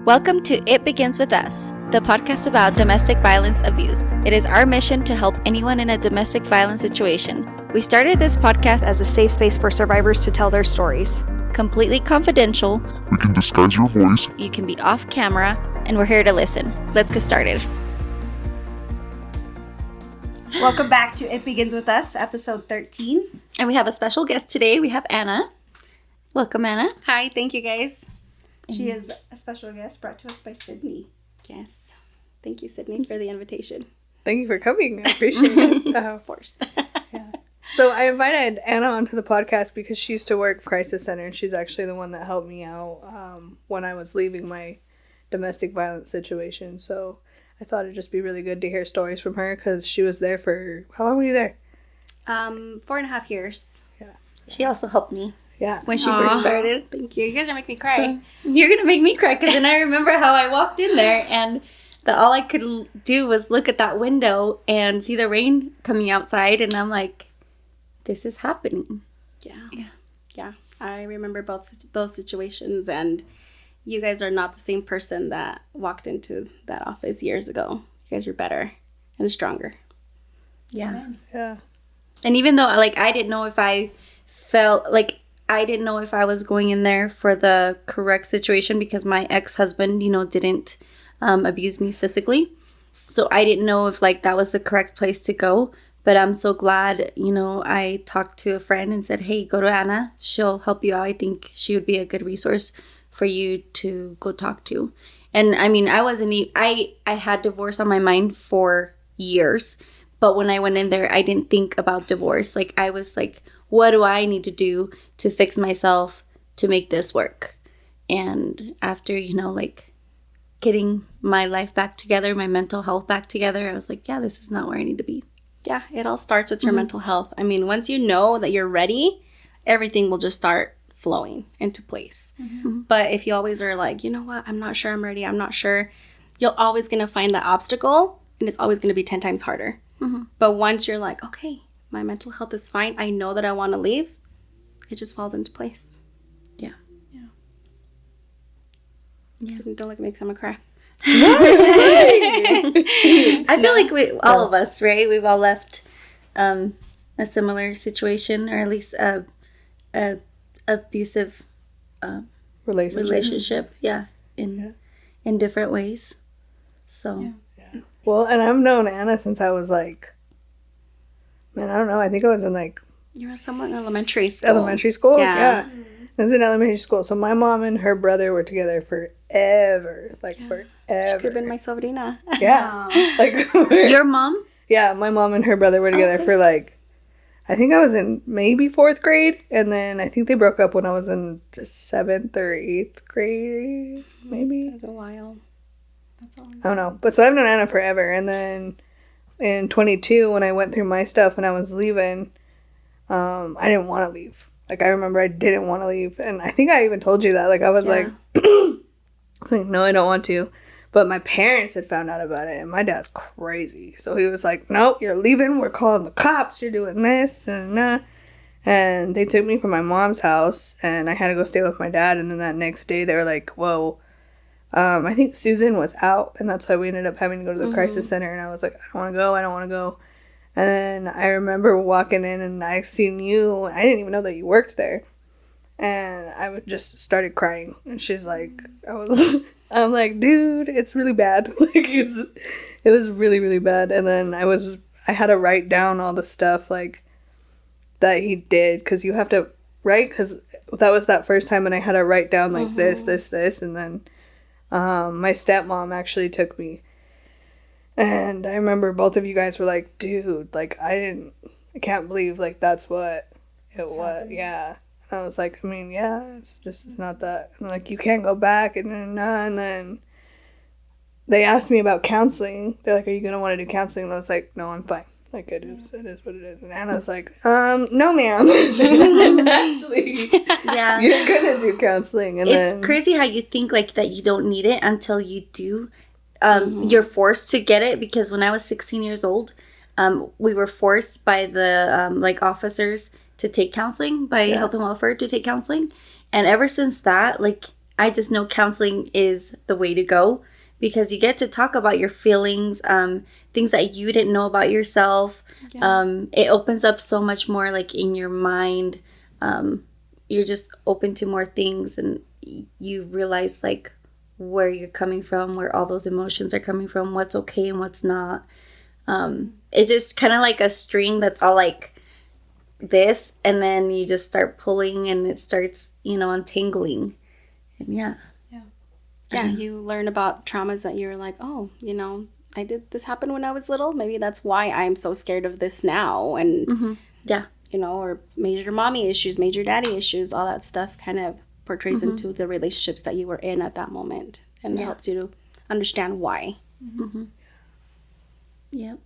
Welcome to It Begins With Us, the podcast about domestic violence abuse. It is our mission to help anyone in a domestic violence situation. We started this podcast as a safe space for survivors to tell their stories. Completely confidential. We can disguise your voice. You can be off camera, and we're here to listen. Let's get started. Welcome back to It Begins With Us, episode 13. And we have a special guest today. We have Anna. Welcome, Anna. Hi, thank you guys. She is a special guest brought to us by Sydnee. Yes. Thank you, Sydnee, for the invitation. Thank you for coming. I appreciate it. Of course. Yeah. So I invited Anna onto the podcast because she used to work crisis center, and she's actually the one that helped me out when I was leaving my domestic violence situation. So I thought it'd just be really good to hear stories from her because she was there for, how long were you there? 4.5 years. Yeah. She also helped me. Yeah. When she first started. Thank you. You guys are making me cry. So, you're going to make me cry because then I remember how I walked in there and all I could do was look at that window and see the rain coming outside, and I'm like, this is happening. Yeah. I remember both those situations, and you guys are not the same person that walked into that office years ago. You guys are better and stronger. Yeah. Yeah. And even though I didn't know if I felt like I didn't know if I was going in there for the correct situation because my ex-husband, didn't abuse me physically. So I didn't know if that was the correct place to go. But I'm so glad, I talked to a friend and said, hey, go to Anna. She'll help you out. I think she would be a good resource for you to go talk to. And I mean, I had divorce on my mind for years. But when I went in there, I didn't think about divorce. I was like, what do I need to do to fix myself to make this work? And after, getting my life back together, my mental health back together, I was like, yeah, this is not where I need to be. Yeah, it all starts with your mental health. I mean, once you know that you're ready, everything will just start flowing into place. Mm-hmm. But if you always are like, you know what, I'm not sure I'm ready, I'm not sure, you're always going to find that obstacle, and it's always going to be 10 times harder. Mm-hmm. But once you're like, okay, my mental health is fine, I know that I want to leave, it just falls into place. Yeah. So don't look at me because I'm going to cry. I feel like all of us, right? We've all left a similar situation, or at least a abusive relationship. Yeah, in different ways. So. Yeah. Well, and I've known Anna since I was I don't know. I think I was in You were somewhat in elementary school. Elementary school? Yeah. I was in elementary school. So my mom and her brother were together forever. Forever. She could have been my sobrina. Yeah. Your mom? Yeah, my mom and her brother were together for I think I was in maybe 4th grade. And then I think they broke up when I was in 7th or 8th grade. Maybe. That's a while. That's all. I don't know. But so I've known Anna forever. And then in 22, when I went through my stuff and I was leaving, I didn't want to leave. I remember I didn't want to leave. And I think I even told you that. I was no, I don't want to. But my parents had found out about it. And my dad's crazy. So he was like, nope, you're leaving. We're calling the cops. You're doing this. And they took me from my mom's house. And I had to go stay with my dad. And then that next day, they were like, whoa. I think Susan was out. And that's why we ended up having to go to the crisis center. And I was like, I don't want to go. And then I remember walking in and I seen you. I didn't even know that you worked there. And I just started crying. And she's like, I'm like, dude, it's really bad. It was really, really bad. And then I had to write down all the stuff that he did. Because you have to write, because that was that first time. And I had to write down this. And then my stepmom actually took me. And I remember both of you guys were like, dude, I can't believe, that's what it was. Yeah. And I was like, I mean, yeah, it's not that. And you can't go back. And then they asked me about counseling. They're like, are you going to want to do counseling? And I was like, no, I'm fine. It is what it is. And Anna's like, no, ma'am. Actually, yeah, you're going to do counseling. And it's crazy how you think that you don't need it until you do. You're forced to get it, because when I was 16 years old, we were forced by the officers to take counseling, by Health and Welfare to take counseling. And ever since that, I just know counseling is the way to go because you get to talk about your feelings, things that you didn't know about yourself. Yeah. It opens up so much more like in your mind. You're just open to more things and you realize like where you're coming from, where all those emotions are coming from, what's okay and what's not. It's just kind of like a string that's all like this, and then you just start pulling and it starts, untangling. And yeah, you learn about traumas that you're like, oh, this happened when I was little. Maybe that's why I'm so scared of this now. And or major mommy issues, major daddy issues, all that stuff kind of portrays into the relationships that you were in at that moment, and it helps you to understand why. Yep.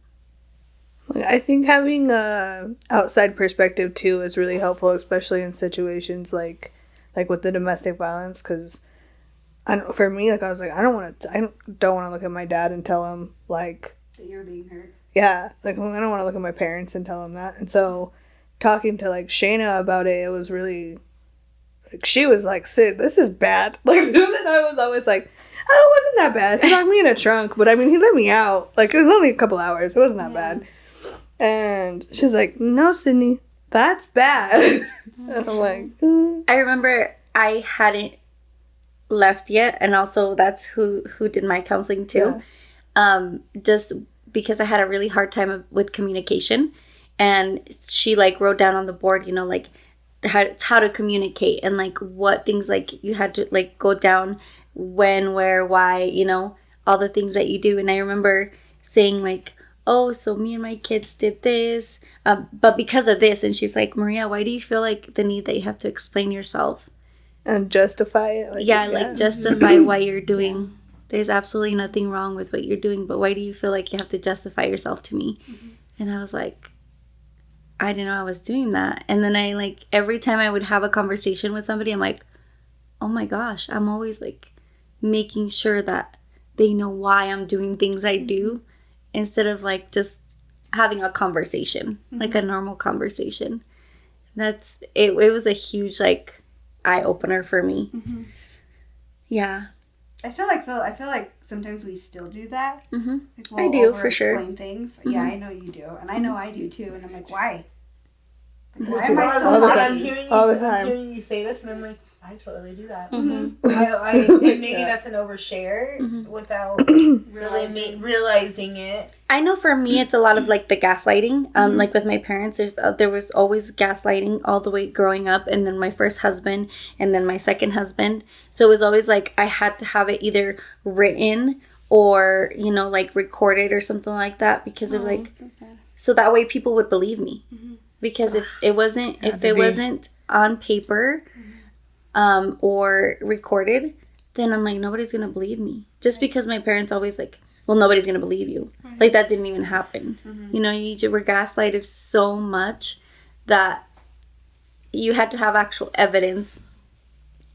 I think having a outside perspective too is really helpful, especially in situations like with the domestic violence. Because for me, like I was like, I don't want to look at my dad and tell him like that you're being hurt. Yeah, like I don't want to look at my parents and tell them that. And so, talking to like Shayna about it, it was really like she was like, "Sid, this is bad." Like, and I was always like, "Oh, it wasn't that bad. He locked me in a trunk, but I mean, he let me out. Like, it was only a couple hours. It wasn't that bad." And she's like, "No, Sydney, that's bad." And I'm like, I remember I hadn't left yet, and also that's who did my counseling too. Just because I had a really hard time with communication, and she like wrote down on the board, like how to communicate and like what things like you had to like go down when, where, why, all the things that you do. And I remember saying like, oh, so me and my kids did this, but because of this. And she's like, Maria, why do you feel like the need that you have to explain yourself? And justify it. Like justify why you're doing. There's absolutely nothing wrong with what you're doing, but why do you feel like you have to justify yourself to me? And I was like, I didn't know I was doing that. And then I like, every time I would have a conversation with somebody, I'm like, oh my gosh, I'm always like making sure that they know why I'm doing things I do, instead of like just having a conversation, like a normal conversation. That's it. It was a huge like eye opener for me. Yeah. I feel like sometimes we still do that. Like I do, for sure. Explain things. Yeah, I know you do, and I know I do too. And I'm like, why? Like, why All am I the still time. talking? All the time. I'm hearing you say this, and I'm like, I totally do that. And maybe that's an overshare without really realizing it. I know for me, it's a lot of like the gaslighting. Like with my parents, there was always gaslighting all the way growing up, and then my first husband, and then my second husband. So it was always like I had to have it either written or like recorded or something like that, because of like so that way people would believe me. Because if it wasn't on paper or recorded, then I'm like, nobody's gonna believe me. Just because my parents always like, well, nobody's gonna believe you. Like that didn't even happen. You were gaslighted so much that you had to have actual evidence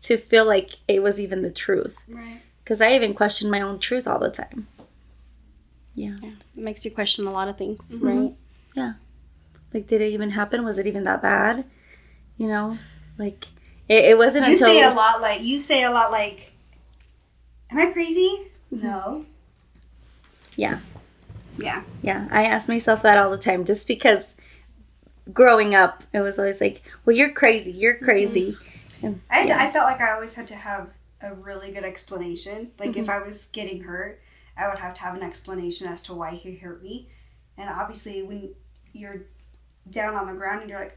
to feel like it was even the truth. Right. Because I even questioned my own truth all the time. Yeah. It makes you question a lot of things, right? Yeah. Like, did it even happen? Was it even that bad? Like, it wasn't You until... say a lot like, am I crazy? No. Yeah. Yeah. Yeah. I ask myself that all the time, just because growing up, it was always like, well, you're crazy. You're crazy. And, I felt like I always had to have a really good explanation. Like, if I was getting hurt, I would have to have an explanation as to why he hurt me. And obviously, when you're down on the ground and you're like,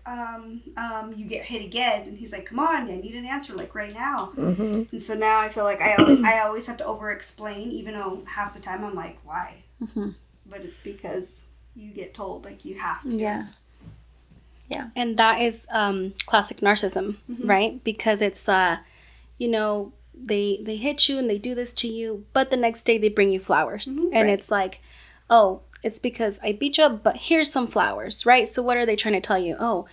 you get hit again, and he's like, come on, I need an answer like right now. And so now I feel like I always have to over explain, even though half the time I'm like, why? But it's because you get told like you have to. Yeah. And that is classic narcissism, right? Because it's they hit you and they do this to you, but the next day they bring you flowers. And it's like, oh, it's because I beat you up, but here's some flowers, right? So what are they trying to tell you? Oh,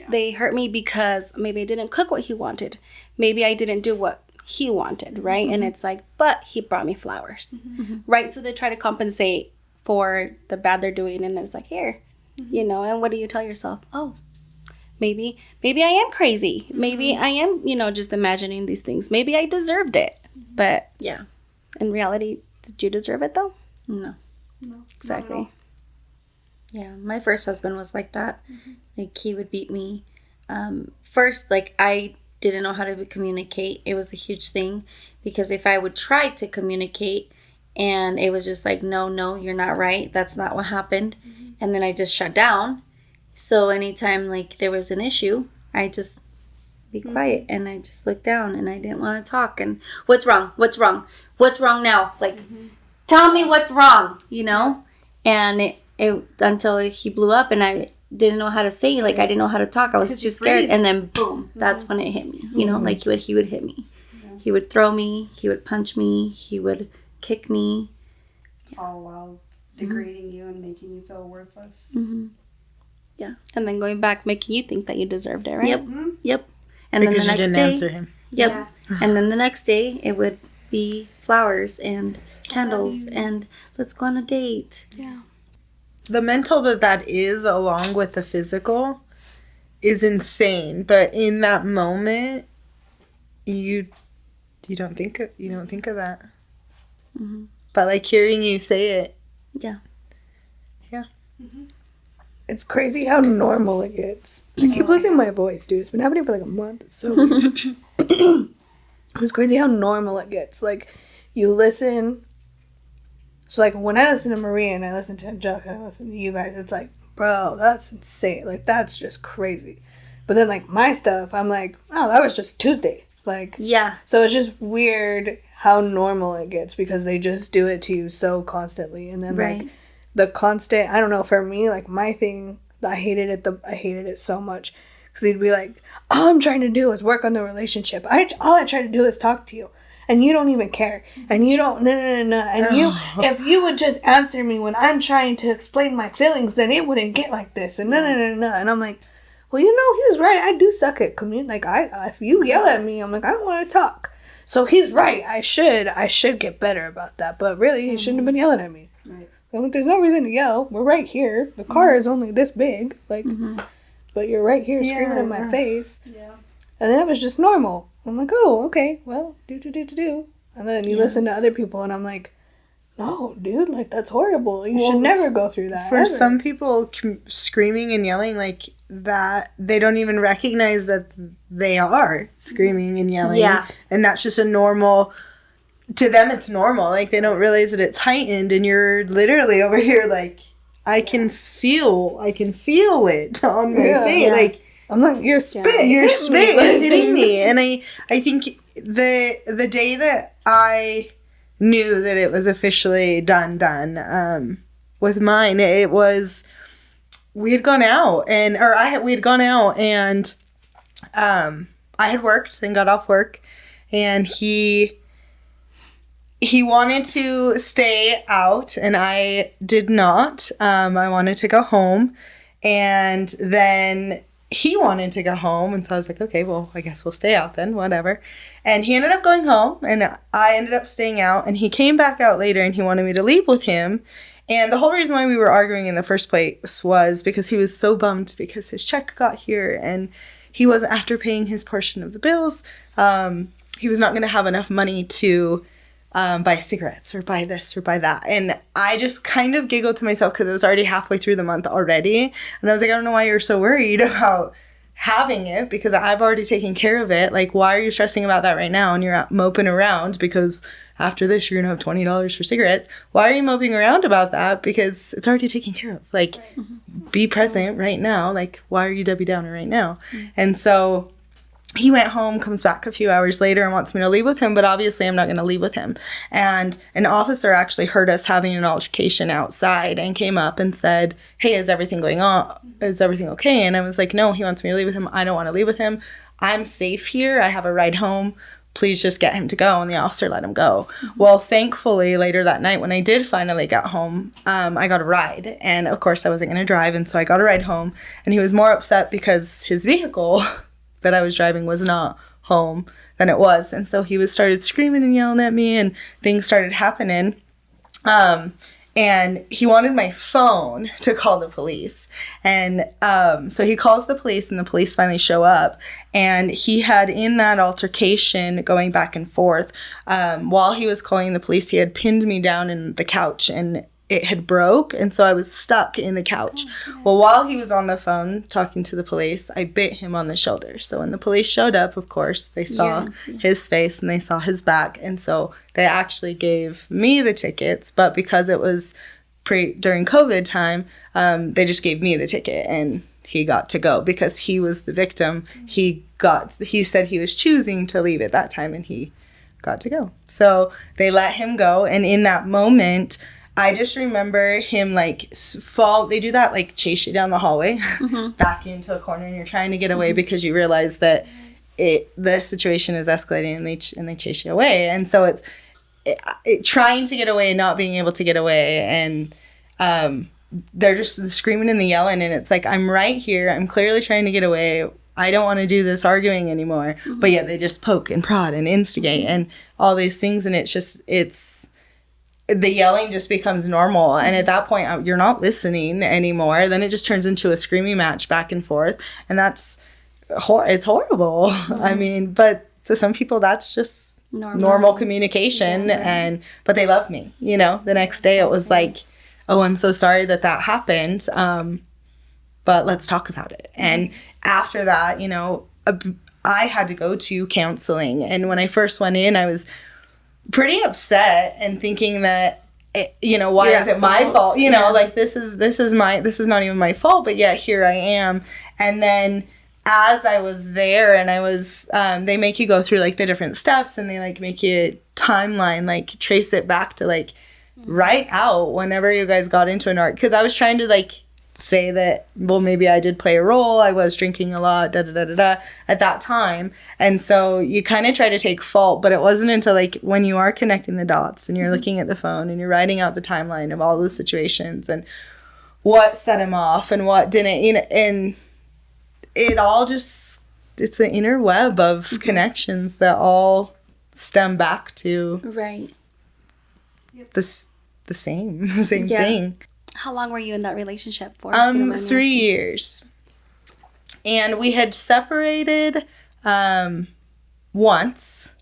they hurt me because maybe I didn't cook what he wanted. Maybe I didn't do what he wanted, right? And it's like, but he brought me flowers, right? So they try to compensate for the bad they're doing. And it's like, here, and what do you tell yourself? Oh, maybe I am crazy. Maybe I am, just imagining these things. Maybe I deserved it. But Yeah. in reality, did you deserve it though? No. Exactly. Yeah, my first husband was like that. Like, he would beat me. First, like, I didn't know how to communicate. It was a huge thing because if I would try to communicate and it was just like, no, you're not right. That's not what happened. And then I just shut down. So anytime, like, there was an issue, I just be quiet and I just looked down and I didn't want to talk. And what's wrong? What's wrong? What's wrong now? Like, tell me what's wrong, And it until he blew up and I didn't know how to say, like, I didn't know how to talk. I was too scared. And then boom, that's when it hit me. Like, he would hit me. He would throw me. He would punch me. He would kick me. All while degrading you and making you feel worthless. Yeah. And then going back, making you think that you deserved it, right? Yep. And Because then the you next didn't day, answer him. Yep. And then the next day, it would be flowers and candles and let's go on a date. Yeah. The mental that is along with the physical is insane. But in that moment, you don't think of that. But like hearing you say it. Yeah. It's crazy how normal it gets. I keep losing my voice, dude. It's been happening for like a month. It's so weird. It's crazy how normal it gets. Like, you listen. So, like, when I listen to Maria and I listen to Angelica and I listen to you guys, it's like, bro, that's insane. Like, that's just crazy. But then, like, my stuff, I'm like, oh, that was just Tuesday. Like, Yeah. so it's just weird how normal it gets because they just do it to you so constantly. And then, Right. like, the constant, I don't know, for me, like, my thing, I hated it so much because he'd be like, all I'm trying to do is work on the relationship. All I try to do is talk to you, and you don't even care, and you don't, no, and if you would just answer me when I'm trying to explain my feelings, then it wouldn't get like this, and no, and I'm like, well, he's right, I do suck at like, if you yell at me, I'm like, I don't want to talk, so he's right, I should get better about that, but really, he shouldn't have been yelling at me. Right. I'm like, there's no reason to yell. We're right here. The car is only this big. Like, but you're right here screaming in my face. Yeah. And then it was just normal. I'm like, oh, okay. Well, do. And then you listen to other people and I'm like, no, dude, like, that's horrible. You should never go through that. For ever. some people, screaming and yelling like that, they don't even recognize that they are screaming and yelling. Yeah. And that's just a normal... To them, it's normal. Like, they don't realize that it's heightened, and you're literally over here, like, I can feel it on my face. Yeah. Like, I'm like, your spit. your hit spit me. is hitting me. And I think the day that I knew that it was officially done with mine, it was, we had gone out, and I had worked and got off work, and he wanted to stay out, and I did not. I wanted to go home, and then he wanted to go home, and so I was like, okay, well, I guess we'll stay out then, whatever. And he ended up going home, and I ended up staying out, and he came back out later, and he wanted me to leave with him. And the whole reason why we were arguing in the first place was because he was so bummed because his check got here, and he wasn't, after paying his portion of the bills, he was not going to have enough money to buy cigarettes or buy this or buy that. And I just kind of giggled to myself because it was already halfway through the month already. And I was like, I don't know why you're so worried about having it because I've already taken care of it. Like, why are you stressing about that right now? And you're out moping around because after this, you're going to have $20 for cigarettes. Why are you moping around about that? Because it's already taken care of. Like, be present right now. Like, why are you Debbie Downer right now? And so he went home, comes back a few hours later and wants me to leave with him, but obviously I'm not going to leave with him. And an officer actually heard us having an altercation outside and came up and said, hey, is everything going on? Is everything okay? And I was like, no, he wants me to leave with him. I don't want to leave with him. I'm safe here. I have a ride home. Please just get him to go. And the officer let him go. Well, thankfully, later that night when I did finally get home, I got a ride. And of course, I wasn't going to drive. And so I got a ride home. And he was more upset because his vehicle that I was driving was not home than it was. And so he started screaming and yelling at me and things started happening. And he wanted my phone to call the police. And so he calls the police, and the police finally show up. And he had, in that altercation going back and forth, while he was calling the police, he had pinned me down in the couch, and it had broke. And so I was stuck in the couch. Well, while he was on the phone talking to the police, I bit him on the shoulder. So when the police showed up, of course, they saw his face and they saw his back. And so they actually gave me the tickets. But because it was during COVID time, they just gave me the ticket, and he got to go because he was the victim. He said he was choosing to leave at that time, and he got to go. So they let him go. And in that moment, I just remember him fall. They do that, chase you down the hallway, back into a corner, and you're trying to get away because you realize that the situation is escalating, and they chase you away. And so it's trying to get away and not being able to get away, and they're just screaming and the yelling, and it's like, I'm right here. I'm clearly trying to get away. I don't want to do this arguing anymore. But yet they just poke and prod and instigate and all these things, and the yelling just becomes normal. And at that point, you're not listening anymore. Then it just turns into a screaming match back and forth. And it's horrible. I mean, but to some people, that's just normal communication. But they love me. The next day it was like, oh, I'm so sorry that happened. But let's talk about it. And after that, I had to go to counseling. And when I first went in, I was pretty upset and thinking that, why is it my fault? This is not even my fault, but yet here I am. And then as I was there, and I was, they make you go through the different steps, and they make you a timeline, trace it back to write out whenever you guys got into an art. Because I was trying to say that, well, maybe I did play a role. I was drinking a lot, at that time. And so you kind of try to take fault, but it wasn't until when you are connecting the dots and you're looking at the phone and you're writing out the timeline of all those situations and what set him off and what didn't, and it all just, it's an inner web of connections that all stem back to the same thing. How long were you in that relationship for? 3 years. And we had separated once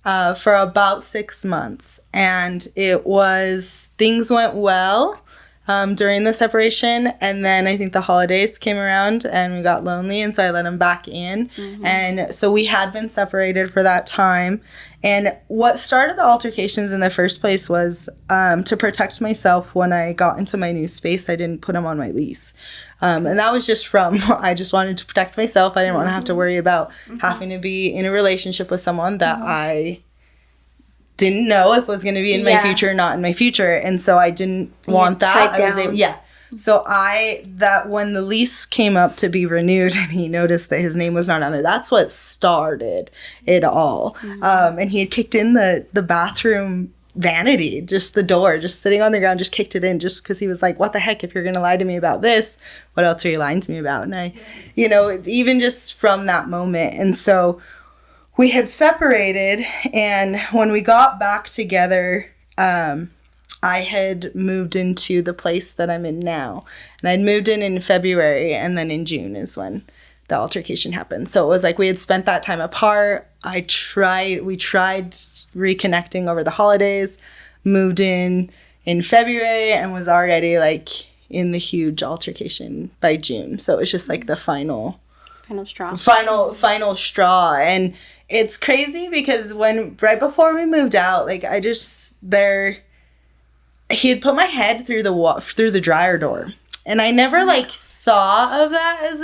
for about 6 months. And things went well during the separation. And then I think the holidays came around and we got lonely. And so I let him back in. And so we had been separated for that time. And what started the altercations in the first place was to protect myself when I got into my new space. I didn't put him on my lease. And that was just I just wanted to protect myself. I didn't want to have to worry about having to be in a relationship with someone that I didn't know if was going to be in my future or not in my future. And so I didn't want that. So when the lease came up to be renewed and he noticed that his name was not on there, that's what started it all. And he had kicked in the bathroom vanity, just the door, just sitting on the ground, just kicked it in just because he was like, what the heck, if you're going to lie to me about this, what else are you lying to me about? And I, even just from that moment. And so we had separated, and when we got back together, I had moved into the place that I'm in now. And I'd moved in February, and then in June is when the altercation happened. So it was we had spent that time apart. We tried reconnecting over the holidays, moved in February, and was already in the huge altercation by June. So it was just the final straw. And it's crazy because right before we moved out, he had put my head through the dryer door. And I never thought of that as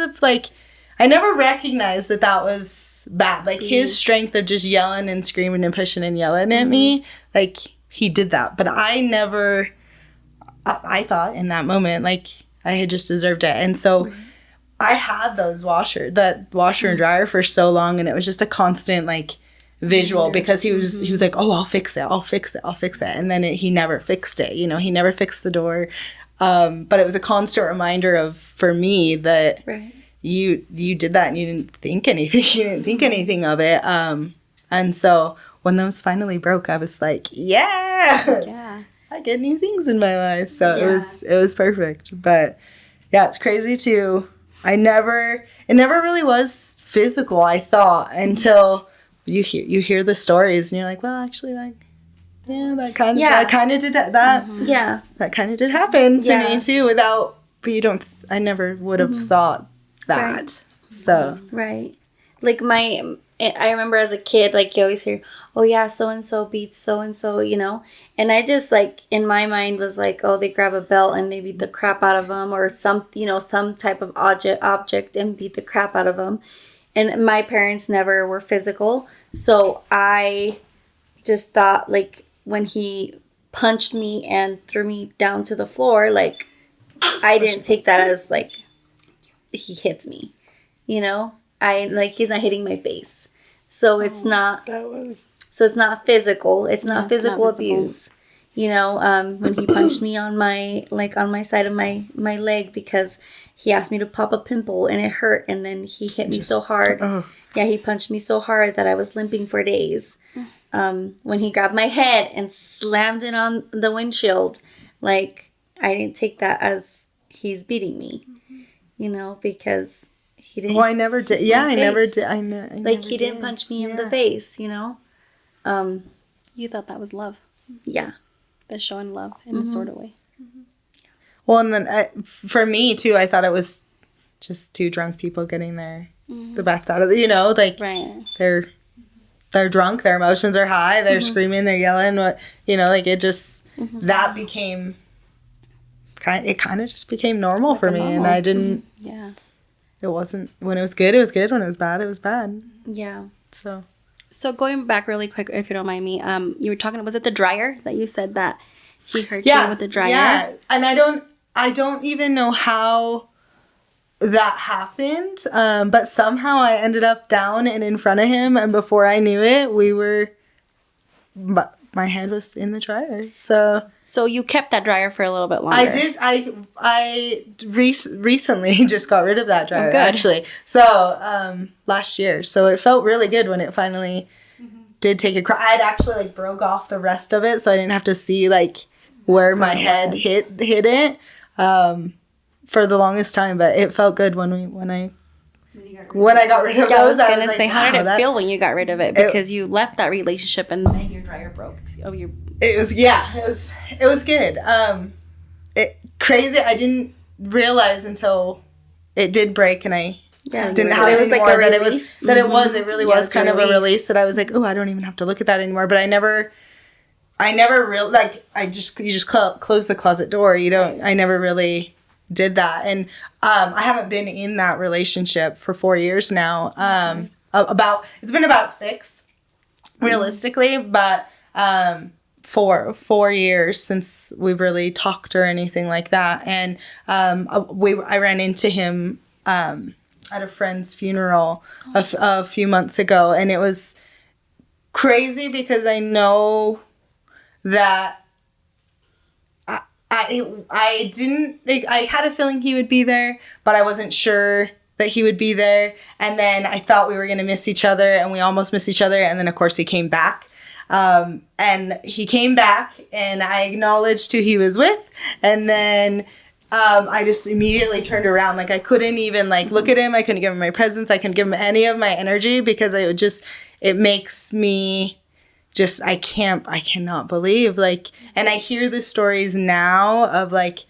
I never recognized that was bad. His strength of just yelling and screaming and pushing and yelling at me, he did that. But I thought in that moment, I had just deserved it. And so I had that washer and dryer for so long, and it was just a constant visual because he was like, oh, I'll fix it. And then he never fixed it. He never fixed the door. But it was a constant reminder for me that you did that and you didn't think anything. You didn't think anything of it. And so when those finally broke, I was like, yeah. I get new things in my life. So it was perfect. But yeah, it's crazy too. It never really was physical, I thought, until you hear the stories and you're like, well, actually, like, yeah, that kind of did that. Yeah. That kind of did happen to me too. But you don't. I never would have thought that. Right. So Right. Like I remember as a kid, like you always hear, oh yeah, so and so beats so and so, you know, and I just like in my mind was like, oh, they grab a belt and they beat the crap out of them, or some type of object and beat the crap out of them, and my parents never were physical, so I just thought like when he punched me and threw me down to the floor, like I didn't take that as like he hits me, you know. I like he's not hitting my face, so it's not. So it's not physical. It's not physical abuse. You know, when he punched me on my side of my leg because he asked me to pop a pimple and it hurt, and then he hit me so hard. Yeah, he punched me so hard that I was limping for days. When he grabbed my head and slammed it on the windshield, like I didn't take that as he's beating me, you know, because. He didn't. Well, I never did. Yeah, I never did. He didn't punch me in the face, you know. You thought that was love. Yeah. They're showing love in a sort of way. Well, and then for me too, I thought it was just two drunk people getting the best out of it. You know, like they're drunk, their emotions are high, they're screaming, they're yelling. You know, like it just that became kind of just became normal for me, and I didn't. Yeah. It wasn't, when it was good, it was good. When it was bad, it was bad. Yeah. So going back really quick, if you don't mind me, you were talking, was it the dryer that you said that he hurt you with the dryer? Yeah, and I don't even know how that happened, but somehow I ended up down and in front of him, and before I knew it, my head was in the dryer. So you kept that dryer for a little bit longer. I did. I recently just got rid of that dryer, good. actually. So last year. So it felt really good when it finally did take a crack. I'd actually like broke off the rest of it, so I didn't have to see like where my head hit it for the longest time. But it felt good when I got rid of those. I was gonna say, how did it feel when you got rid of it? Because you left that relationship and then your dryer broke. It was good. Crazy. I didn't realize until it did break, and I didn't have it anymore. Like it really was kind of a release that I was like, oh, I don't even have to look at that anymore. But I never really like. You just close the closet door. I never really did that, and I haven't been in that relationship for 4 years now. It's been about 6, realistically, but 4 years since we've really talked or anything like that. And I ran into him at a friend's funeral a few months ago, and it was crazy because I know that I had a feeling he would be there, but I wasn't sure that he would be there. And then I thought we were going to miss each other, and we almost missed each other. And then of course he came back. And he came back, and I acknowledged who he was with, and then I just immediately turned around. Like I couldn't even like look at him. I couldn't give him my presence. I couldn't give him any of my energy because it makes me just I cannot believe like. And I hear the stories now of like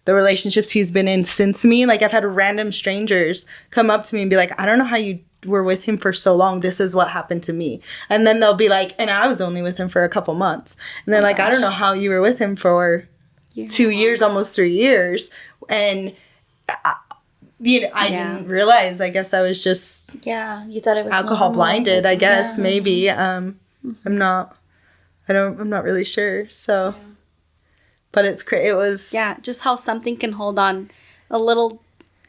the relationships he's been in since me. Like I've had random strangers come up to me and be like, I don't know how you were with him for so long. This is what happened to me. And then they'll be like, and I was only with him for a couple months. And they're like, I don't know how you were with him for 2 years, almost 3 years. And I didn't realize. I guess I was just you thought it was alcohol normal. blinded. I guess maybe I'm not really sure. So, but it was just how something can hold on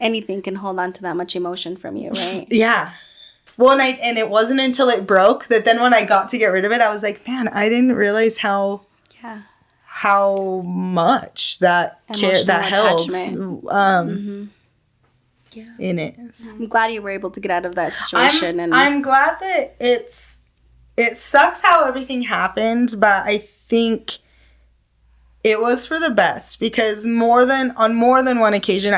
anything can hold on to that much emotion from you, right? Yeah. Well, and it wasn't until it broke that then when I got to get rid of it, I was like, man, I didn't realize how much that held in it. I'm glad you were able to get out of that situation. I'm glad that it sucks how everything happened, but I think it was for the best, because on more than one occasion,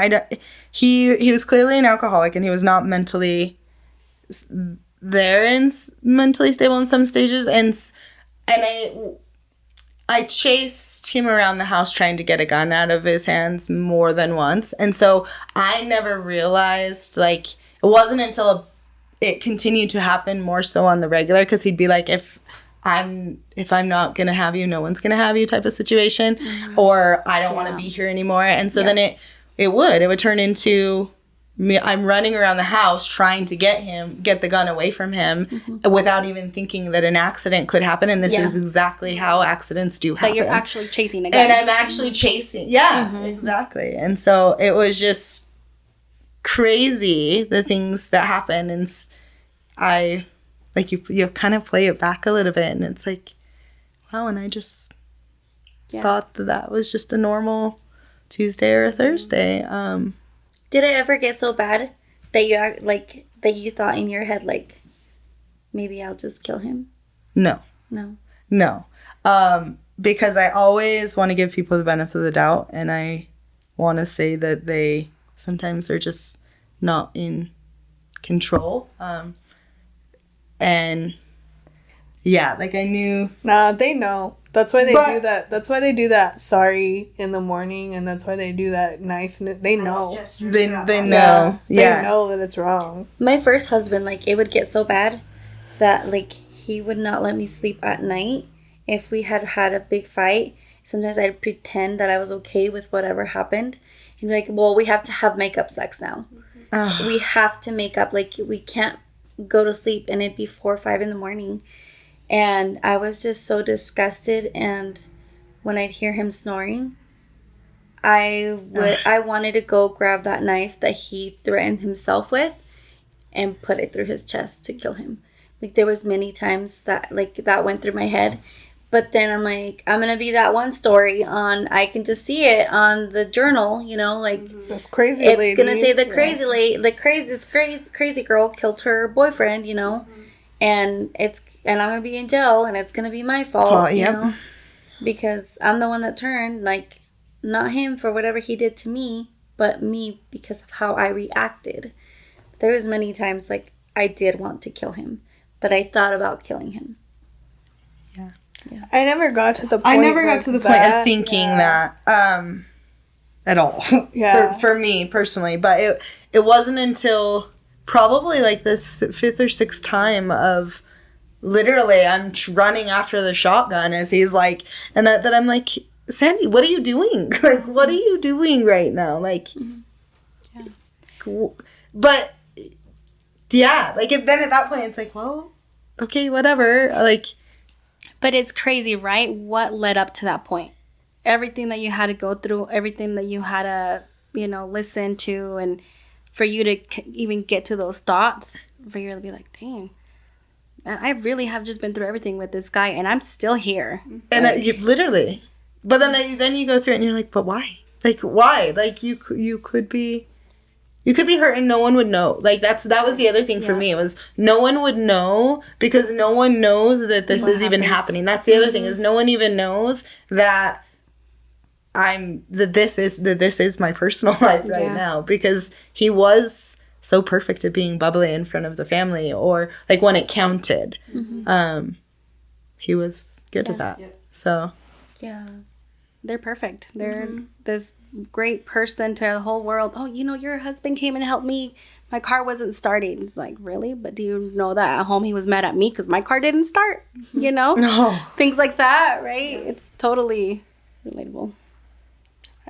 he was clearly an alcoholic, and he was not mentally there and mentally stable in some stages, and I chased him around the house trying to get a gun out of his hands more than once. And so I never realized, like, it wasn't until it continued to happen more so on the regular, because he'd be like, if I'm not going to have you, no one's going to have you type of situation, or I don't want to be here anymore. And so then it would turn into me. I'm running around the house trying to get the gun away from him without even thinking that an accident could happen. And this is exactly how accidents do happen. That you're actually chasing a gun. And I'm actually chasing. Yeah, exactly. And so it was just crazy, the things that happen. And I, like, you kind of play it back a little bit, and it's like, wow, and I just thought that was just a normal Tuesday or a Thursday. Did it ever get so bad that you thought in your head, like, maybe I'll just kill him? No. Because I always want to give people the benefit of the doubt, and I want to say that they sometimes are just not in control. And yeah, like, I knew. Nah, they know. That's why they do that. That's why they do that sorry in the morning, and that's why they do that nice. And they know. They know. Yeah. They know that it's wrong. My first husband, like, it would get so bad that, like, he would not let me sleep at night if we had a big fight. Sometimes I'd pretend that I was okay with whatever happened. He'd be like, well, we have to have makeup sex now. We have to make up. Like, we can't go to sleep. And it'd be 4 or 5 in the morning. And I was just so disgusted, and when I'd hear him snoring, I wanted to go grab that knife that he threatened himself with and put it through his chest to kill him. Like, there was many times that, like, that went through my head. But then I'm like, I'm going to be that one story I can just see it on the journal, you know, like, this crazy it's lady. going to say this crazy girl killed her boyfriend, you know. And I'm going to be in jail, and it's going to be my fault, you know, because I'm the one that turned, like, not him for whatever he did to me, but me because of how I reacted. There was many times, like, I did want to kill him, but I thought about killing him. Yeah. I never got to the point. I never got to the point of thinking that at all. Yeah. for me personally, but it wasn't until probably like this 5th or 6th time of literally I'm running after the shotgun as he's like, and that I'm like, Sandy, what are you doing? Like, what are you doing right now? Like, but yeah, like, then at that point it's like, well, okay, whatever. Like, but it's crazy, right? What led up to that point? Everything that you had to go through, everything that you had to, you know, listen to, and for you to even get to those thoughts, for you to be like, dang, man, I really have just been through everything with this guy, and I'm still here. And you literally, but then you go through it, and you're like, but why? Like, why? Like, you could be hurt, and no one would know. Like, that was the other thing for me. It was no one would know, because no one knows that this is even happening. That's the other thing, is no one even knows that this is my personal life right now, because he was so perfect at being bubbly in front of the family, or like when it counted. He was good at that. So they're perfect. They're this great person to the whole world. Oh, you know, your husband came and helped me. My car wasn't starting. It's like, really? But do you know that at home he was mad at me because my car didn't start? You know? No. Things like that, right? It's totally relatable.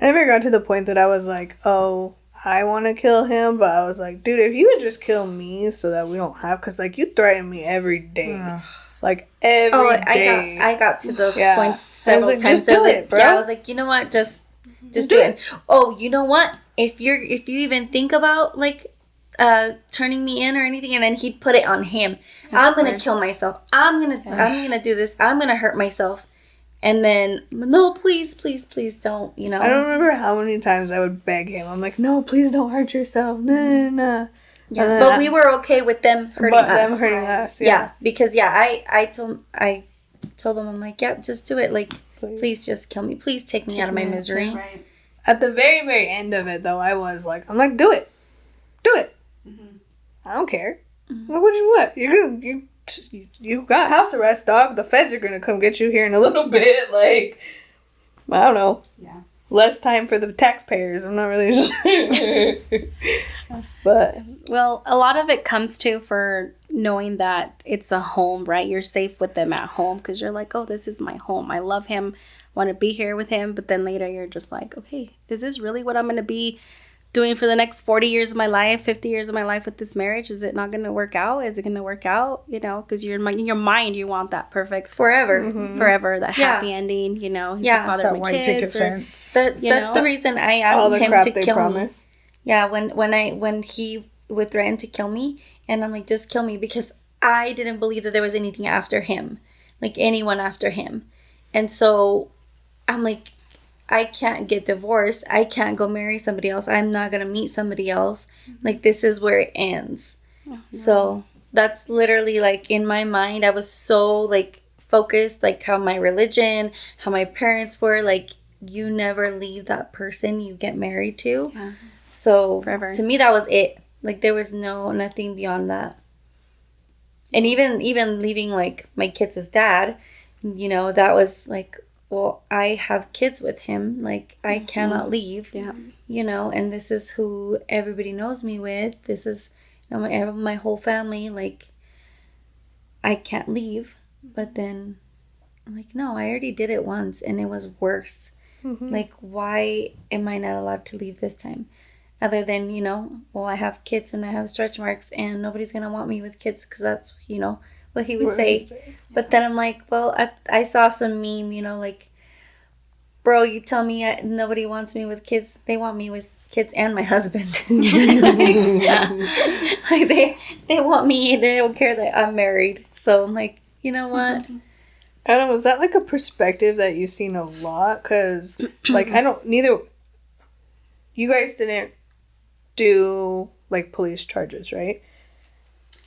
I never got to the point that I was like, oh, I want to kill him, but I was like, dude, if you would just kill me so that we don't have, because, like, you threaten me every day. Like, every day. I got to those points several times. Just do it, bro. Yeah, I was like, you know what, just do it. Oh, you know what? If you even think about, like, turning me in or anything, and then he'd put it on him. I'm gonna kill myself. I'm gonna do this. I'm gonna hurt myself. And then, no, please don't, you know. I don't remember how many times I would beg him. I'm like, no, please don't hurt yourself. No. Yeah, but we were okay with them hurting us. us. Yeah, because I told them, I'm like, yeah, just do it. Like, Please just kill me. Please take me out of my misery. Right. At the very, very end of it, though, I was like, I'm like, do it. Do it. I don't care. What? You got house arrest, dog. The feds are going to come get you here in a little bit. Like, I don't know. Yeah. Less time for the taxpayers. I'm not really sure. But, Well, a lot of it comes to for knowing that it's a home, right? You're safe with them at home because you're like, oh, this is my home. I love him. Want to be here with him. But then later you're just like, okay, is this really what I'm going to be doing for the next 40 years of my life, 50 years of my life with this marriage? Is it not going to work out? Is it going to work out? You know, because in your mind, you want that perfect Forever. forever, that happy ending, you know. He's Yeah. the father That of my white picket kids. Or, fence. That's know? the reason I all asked the him crap to they kill promise. me. Yeah, when he would threaten to kill me, and I'm like, just kill me, because I didn't believe that there was anything after him, like anyone after him. And so I'm like, I can't get divorced. I can't go marry somebody else. I'm not going to meet somebody else. Like, this is where it ends. So that's literally, like, in my mind, I was so, like, focused, like, how my religion, how my parents were, like, you never leave that person you get married to. Yeah. So Forever. to me, that was it. Like, there was nothing beyond that. And even leaving, like, my kids' dad, you know, that was like, well, I have kids with him. Like, I cannot leave. Yeah. You know, and this is who everybody knows me with. This is, you know, I have my whole family. Like, I can't leave. But then I'm like, no, I already did it once and it was worse. Like, why am I not allowed to leave this time? Other than, you know, well, I have kids and I have stretch marks and nobody's going to want me with kids because that's, you know, what he would say. But then I'm like, well, I saw some meme, you know, like, bro, you tell me nobody wants me with kids. They want me with kids and my husband. Like, they want me. They don't care that I'm married. So I'm like, you know what? Adam, was that like a perspective that you've seen a lot? Because, like, you guys didn't do, like, police charges, right?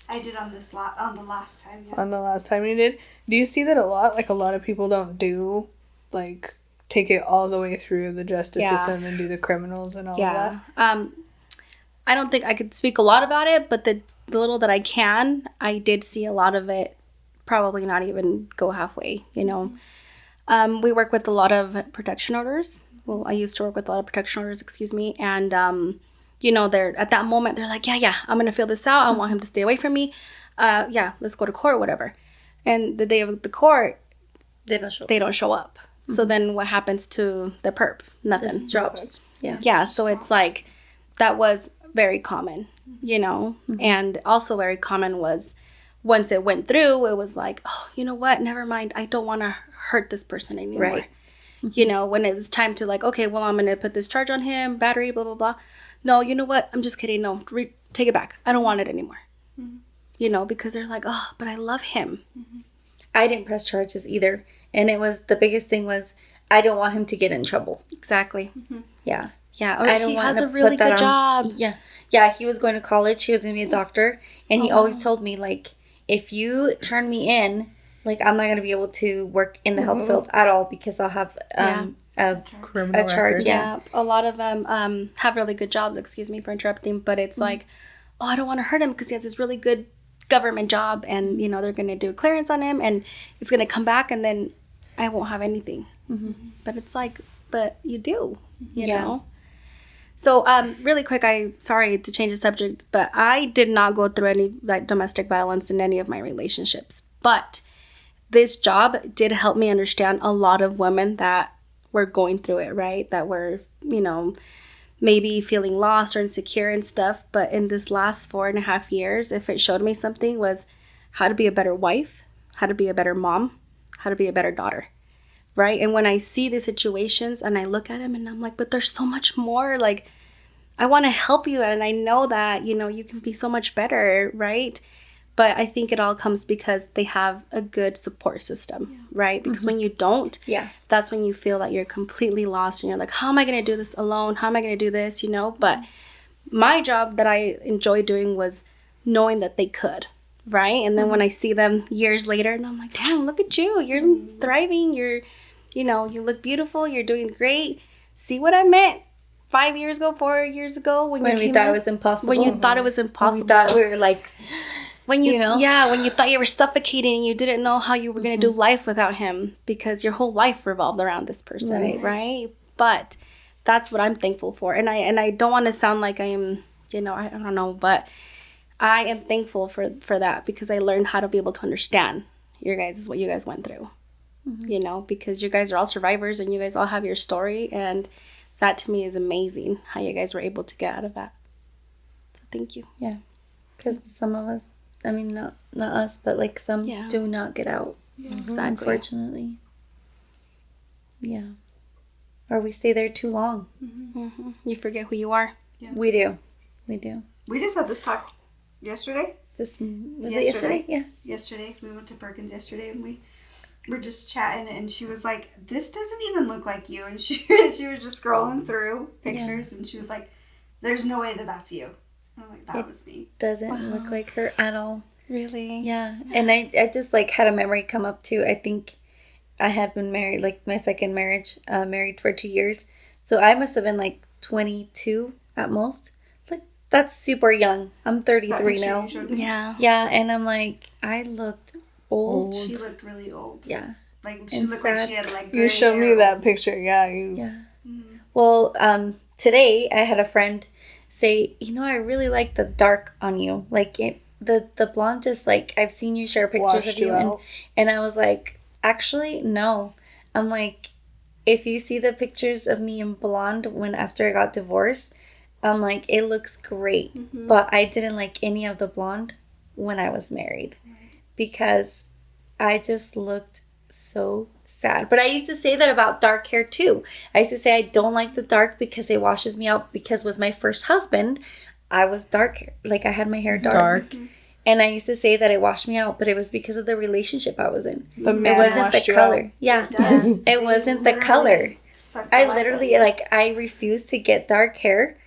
I did on the last time. Yeah. On the last time you did. Do you see that a lot? Like, a lot of people don't do, like, take it all the way through the justice system and do the criminals and all of that? I don't think I could speak a lot about it, but the little that I can, I did see a lot of it probably not even go halfway, you know. We work with a lot of protection orders. Well, I used to work with a lot of protection orders, and you know, they're at that moment they're like, yeah, I'm gonna fill this out. I want him to stay away from me. Let's go to court, whatever. And the day of the court, They don't show up. So then what happens to the perp? Nothing. Just drops. Yeah. Yeah, so it's like that was very common, you know. And also very common was once it went through, it was like, oh, you know what? Never mind. I don't want to hurt this person anymore. Right. You know, when it's time to like, okay, well, I'm going to put this charge on him, battery, blah, blah, blah. No, you know what? I'm just kidding. No, take it back. I don't want it anymore. You know, because they're like, oh, but I love him. I didn't press charges either. And it was, the biggest thing was, I don't want him to get in trouble. Exactly. Yeah. Yeah, or I don't he want has to a really put that good job. Yeah. Yeah, he was going to college. He was going to be a doctor. And he always told me, like, if you turn me in, like, I'm not going to be able to work in the health field at all because I'll have a Criminal charge. record. Yeah. A lot of them have really good jobs. Excuse me for interrupting, but it's like, oh, I don't want to hurt him because he has this really good government job, and you know they're going to do a clearance on him, and it's going to come back, and then I won't have anything. But it's like, but you do, you know. So really quick, sorry to change the subject, but I did not go through any like domestic violence in any of my relationships. But this job did help me understand a lot of women that were going through it, right? That were, you know, maybe feeling lost or insecure and stuff. But in this last 4.5 years, if it showed me something, was how to be a better wife, how to be a better mom, how to be a better daughter, right? And when I see these situations and I look at them and I'm like, but there's so much more. Like, I want to help you, and I know that, you know, you can be so much better, right? But I think it all comes because they have a good support system, right? Because when you don't, that's when you feel that you're completely lost and you're like, how am I going to do this alone? How am I going to do this, you know? But my job that I enjoyed doing was knowing that they could, right? And then when I see them years later, and I'm like, damn, look at you. You're thriving. You're you know, you look beautiful. You're doing great. See what I meant 5 years ago, 4 years ago when we thought it was impossible. When you thought it was impossible. We thought we were like, when you know? Yeah, when you thought you were suffocating and you didn't know how you were going to do life without him because your whole life revolved around this person, right? But that's what I'm thankful for. And I don't want to sound like I'm, you know, I don't know, but I am thankful for that because I learned how to be able to understand what you guys went through. You know, because you guys are all survivors and you guys all have your story, and that to me is amazing how you guys were able to get out of that. So thank you. Yeah, because some of us, I mean, not us, but like some do not get out, unfortunately. Yeah, or we stay there too long. You forget who you are. Yeah. We do. We just had this talk yesterday. Was it yesterday? Yeah. Yesterday, we went to Perkins yesterday, and we were just chatting, and she was like, "This doesn't even look like you." And she was just scrolling through pictures, and she was like, "There's no way that that's you." And I'm like, "That was me." Doesn't look like her at all. Really? Yeah. And I just like had a memory come up too. I think I had been married, like my second marriage, married for 2 years. So I must have been like 22 at most. Like that's super young. I'm 33 now. Yeah. Yeah. And I'm like, I looked old. She looked really old. Yeah. Like she And looked sad. like she had like You gray showed me hair. that picture. Yeah. Yeah. Well, today I had a friend say, you know, I really like the dark on you. Like the blonde just like, I've seen you share pictures Washed of you. you out. And I was like, actually, no. I'm like, if you see the pictures of me in blonde after I got divorced, I'm like, it looks great. But I didn't like any of the blonde when I was married because I just looked so sad. But I used to say that about dark hair too. I used to say I don't like the dark because it washes me out, because with my first husband, I was dark hair. Like I had my hair dark. And I used to say that it washed me out, but it was because of the relationship I was in. The It man wasn't the washed you color. out. Yeah. Does. It wasn't the color. I literally, like, I refused to get dark hair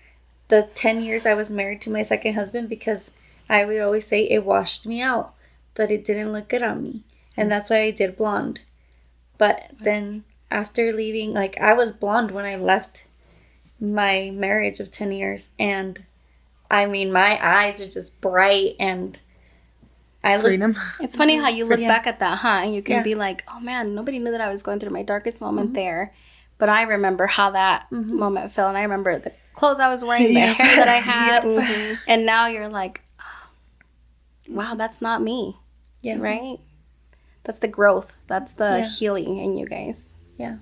the 10 years I was married to my second husband because I would always say it washed me out, but it didn't look good on me. And that's why I did blonde. But then after leaving, like, I was blonde when I left my marriage of 10 years. And, I mean, my eyes are just bright and I look. Freedom. It's funny how you look Yeah. back at that, huh? And you can Yeah. be like, oh man, nobody knew that I was going through my darkest moment there. But I remember how that moment felt. And I remember the clothes I was wearing, the hair that I had. And now you're like, oh, wow, that's not me. Yeah. Right? That's the growth. That's the Yeah. healing in you guys. Yeah.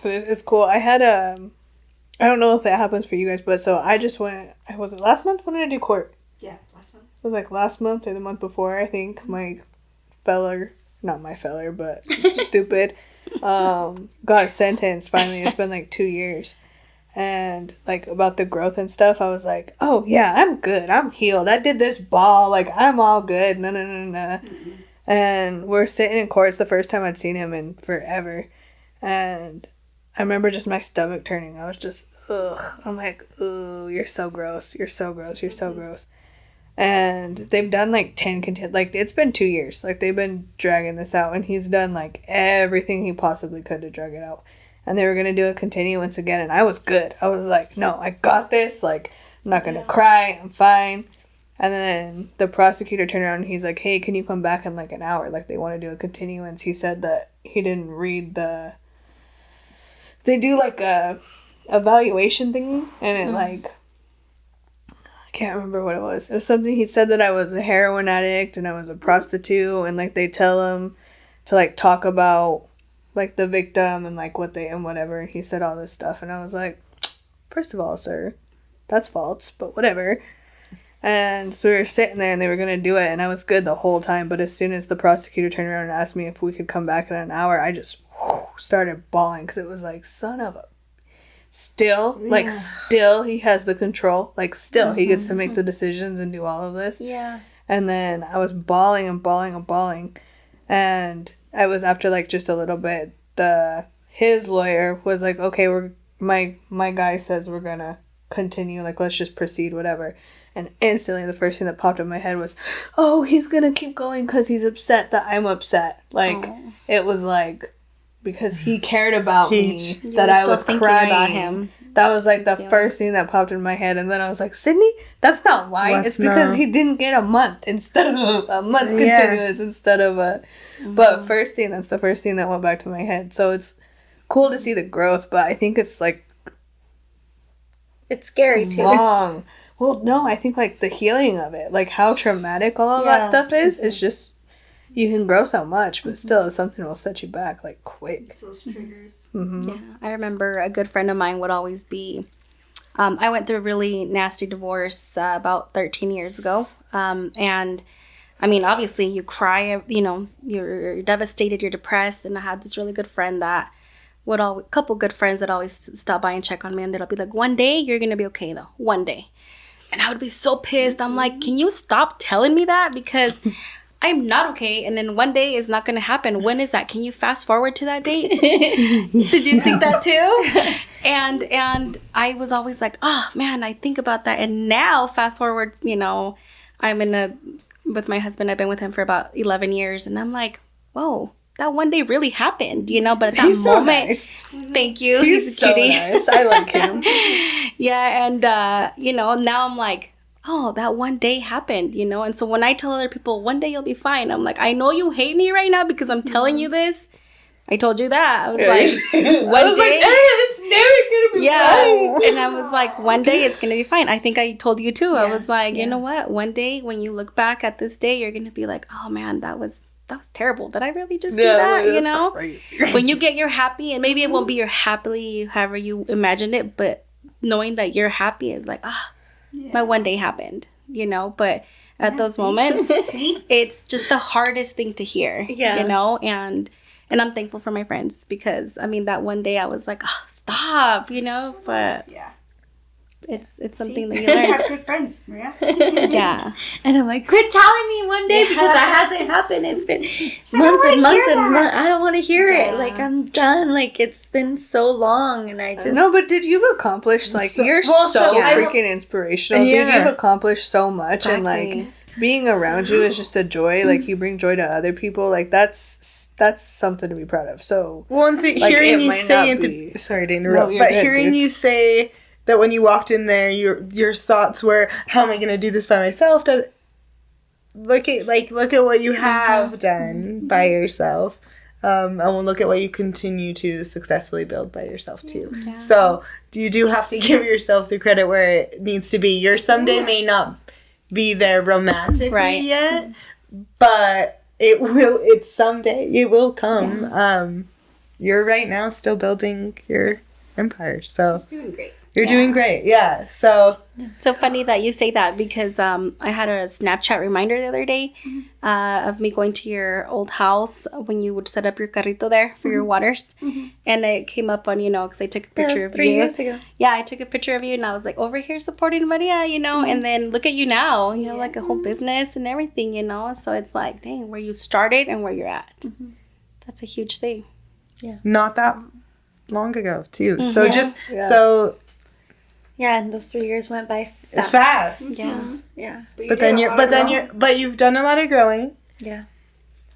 It's cool. I had I don't know if it happens for you guys, but so I just went. Was it last month? When did I do court? Yeah, last one. It was like last month or the month before. I think my feller, not my feller, but stupid, got sentenced. Finally, it's been like 2 years, and like about the growth and stuff. I was like, oh yeah, I'm good. I'm healed. I did this ball. Like I'm all good. No. And we're sitting in court. It's the first time I'd seen him in forever, and I remember just my stomach turning. I was just, ugh. I'm like, ooh, you're so gross. You're so gross. You're so gross. And they've done like 10 like it's been 2 years. Like they've been dragging this out, and he's done like everything he possibly could to drag it out. And they were going to do a continuance again, and I was good. I was like, no, I got this. Like, I'm not going to cry. I'm fine. And then the prosecutor turned around and he's like, hey, can you come back in like an hour? Like they want to do a continuance. He said that he didn't read they do like a evaluation thingy, and it like, I can't remember what it was. It was something, he said that I was a heroin addict and I was a prostitute, and like they tell him to like talk about like the victim and like what they and whatever. And he said all this stuff, and I was like, first of all, sir, that's false, but whatever. And so we were sitting there and they were going to do it, and I was good the whole time. But as soon as the prosecutor turned around and asked me if we could come back in an hour, I just started bawling, because it was like, son of a... Still he has the control. Like, still, he gets to make the decisions and do all of this. Yeah. And then I was bawling and bawling and bawling. And I was, after like just a little bit, his lawyer was like, okay, my guy says we're going to continue. Like, let's just proceed, whatever. And instantly the first thing that popped in my head was, oh, he's going to keep going because he's upset that I'm upset. Like, it was like because he cared about me, You that were I still was thinking crying. about him. That was like the feelings. first thing that popped in my head. And then I was like, Sydney, that's not why. What's it's because no? he didn't get a month instead of a month Yeah. continuous instead of a. But that's the first thing that went back to my head. So it's cool to see the growth, but I think it's like It's scary too. long. Well, no, I think like the healing of it, like how traumatic all of that Yeah. stuff is, it's just you can grow so much, but still something will set you back like quick. It's those triggers. Mm-hmm. Yeah, I remember a good friend of mine would always be. I went through a really nasty divorce about 13 years ago, and I mean, obviously, you cry. You know, you're devastated, you're depressed, and I had this really good friend that would couple good friends that always stop by and check on me, and they'll be like, "One day you're gonna be okay, though. One day," and I would be so pissed. I'm like, "Can you stop telling me that? Because I'm not okay, and then one day is not going to happen. When is that? Can you fast forward to that date?" Did you think that too? And I was always like, oh man, I think about that. And now fast forward, you know, I'm with my husband. I've been with him for about 11 years, and I'm like, whoa, that one day really happened, you know. But at that He's so moment, nice. thank you. He's a so cutie. nice. I like him. Yeah, and you know, now I'm like, oh, that one day happened, you know. And so when I tell other people, one day you'll be fine, I'm like, I know you hate me right now because I'm telling you this. I told you that. I was like, one day, it's never gonna be yeah. And I was like, one day it's gonna be fine. I think I told you too. I was like, yeah. you know what? One day when you look back at this day, you're gonna be like, oh man, that was terrible. Did I really just do that? You know, when you get your happy, and maybe it won't be your happily however you imagined it, but knowing that you're happy is like, my one day happened, you know. But at those moments, it's just the hardest thing to hear, Yeah. you know. And I'm thankful for my friends because I mean that one day I was like, oh, stop, you know. But Yeah. it's something that you You learn. have good friends, Maria. Yeah. And I'm like, quit telling me one day because that hasn't happened. It's been months and months and months. I don't want to hear it. Like, I'm done. Like, it's been so long. And I just. No, but did you've accomplished like you're so freaking inspirational. Dude, you've accomplished so much, and like being around you is just a joy. Like you bring joy to other people. Like that's something to be proud of. So One thing, like, hearing it you might say not at be- the sorry to interrupt, you're but good, hearing dude. you say that when you walked in there, your thoughts were, "How am I going to do this by myself?" That look at what you have done by yourself, and we'll look at what you continue to successfully build by yourself too. Yeah. So you do have to give yourself the credit where it needs to be. Your someday may not be there romantically yet, but it will. It's someday. It will come. You're right now still building your empire, so She's doing great. you're doing great. Yeah. So So funny that you say that because I had a Snapchat reminder the other day of me going to your old house when you would set up your carrito there for your waters. And it came up on, you know, because I took a picture of 3 you. years ago. Yeah, I took a picture of you and I was like, over here supporting Maria, you know, and then look at you now. You have like a whole business and everything, you know. So it's like, dang, where you started and where you're at. That's a huge thing. not that long ago too. So Yeah. just Yeah. so Yeah, and those 3 years went by fast. fast. Yeah. Yeah. But you've done a lot of growing. Yeah.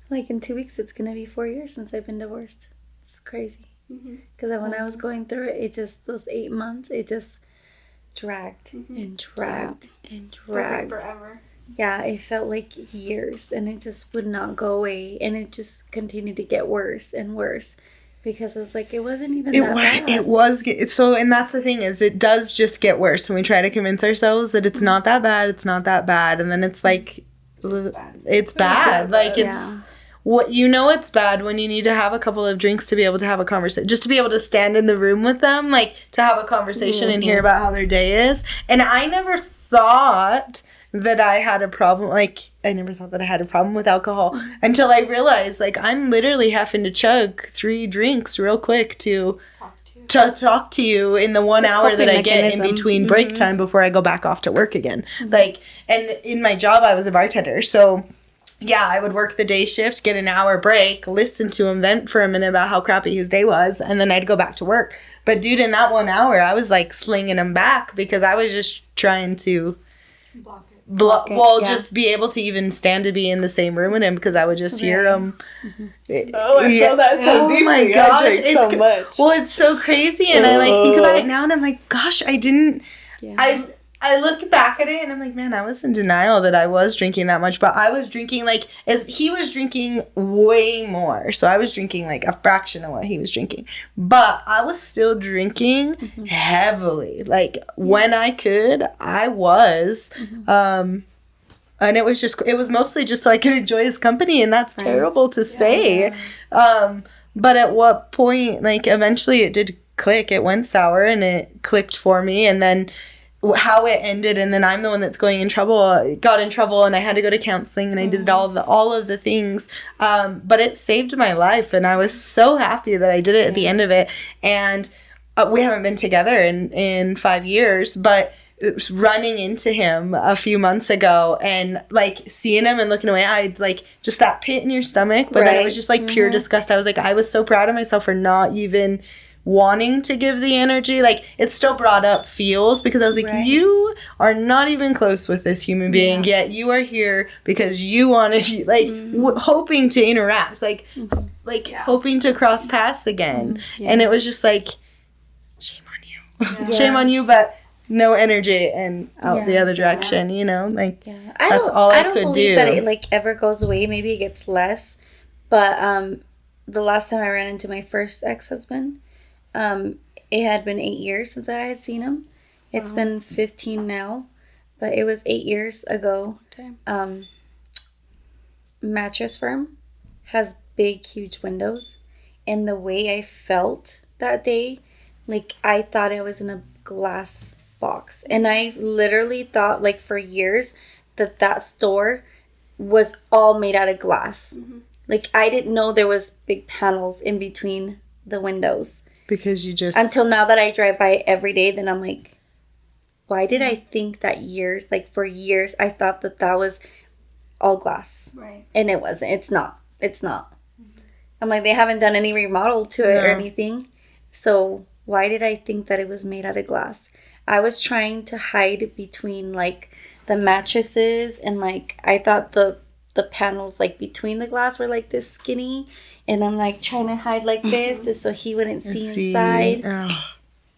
Like in 2 weeks, it's going to be 4 years since I've been divorced. It's crazy. Because when I was going through it, it just, those 8 months, it just dragged and dragged and dragged. Forever. Yeah, it felt like years and it just would not go away. And it just continued to get worse and worse. Because I was like, it wasn't even that bad. And that's the thing is it does just get worse when we try to convince ourselves that it's not that bad, and then it's like it's bad. Like it's what it's bad when you need to have a couple of drinks to be able to have a conversation, just to be able to stand in the room with them, like to have a conversation and hear about how their day is. And I never thought that I had a problem. Like, I never thought that I had a problem with alcohol until I realized, like, I'm literally having to chug 3 drinks real quick to talk to you in the 1 hour that I get in mechanism. between break time before I go back off to work again. Like, and in my job, I was a bartender. So, yeah, I would work the day shift, get an hour break, listen to him vent for a minute about how crappy his day was, and then I'd go back to work. But, dude, in that 1 hour, I was, like, slinging him back because I was just trying to just be able to even stand to be in the same room with him because I would just hear him. Oh, I feel that so deeply. My I gosh, drink so much. Well, it's so crazy, and I like think about it now, and I'm like, gosh, I didn't. Yeah. I look back at it and I'm like, man, I was in denial that I was drinking that much, but I was drinking as he was drinking way more. So I was drinking like a fraction of what he was drinking, but I was still drinking heavily. Like when I could, I was, and it was mostly just so I could enjoy his company. And that's terrible to say. But at what point, like eventually it did click, it went sour and it clicked for me. And then how it ended, and then I'm the one that's got in trouble, and I had to go to counseling, and I did all of the things, but it saved my life, and I was so happy that I did it at the end of it. And we haven't been together in 5 years, but running into him a few months ago and like seeing him and looking away, I like just that pit in your stomach, but then it was just like pure disgust. I was like, I was so proud of myself for not even wanting to give the energy. Like it still brought up feels because I was like, you are not even close with this human being, yet you are here because you wanted hoping to interact, hoping to cross paths again. And it was just like, shame on you. Shame on you, but no energy and out the other direction, you know, like that's all I could do. I don't believe that it like ever goes away. Maybe it gets less, but the last time I ran into my first ex-husband, it had been 8 years since I had seen him. It's been 15 now, but it was 8 years ago. Mattress Firm has big, huge windows, and the way I felt that day, like I thought I was in a glass box, and I literally thought like for years that store was all made out of glass. Like I didn't know there was big panels in between the windows. Because you just... Until now that I drive by every day, then I'm like, why did I think that for years, I thought that was all glass. Right. And it wasn't. It's not. I'm like, they haven't done any remodel to it or anything. So why did I think that it was made out of glass? I was trying to hide between like the mattresses and like, I thought the panels like between the glass were like this skinny. And I'm like trying to hide like this just so he wouldn't see inside.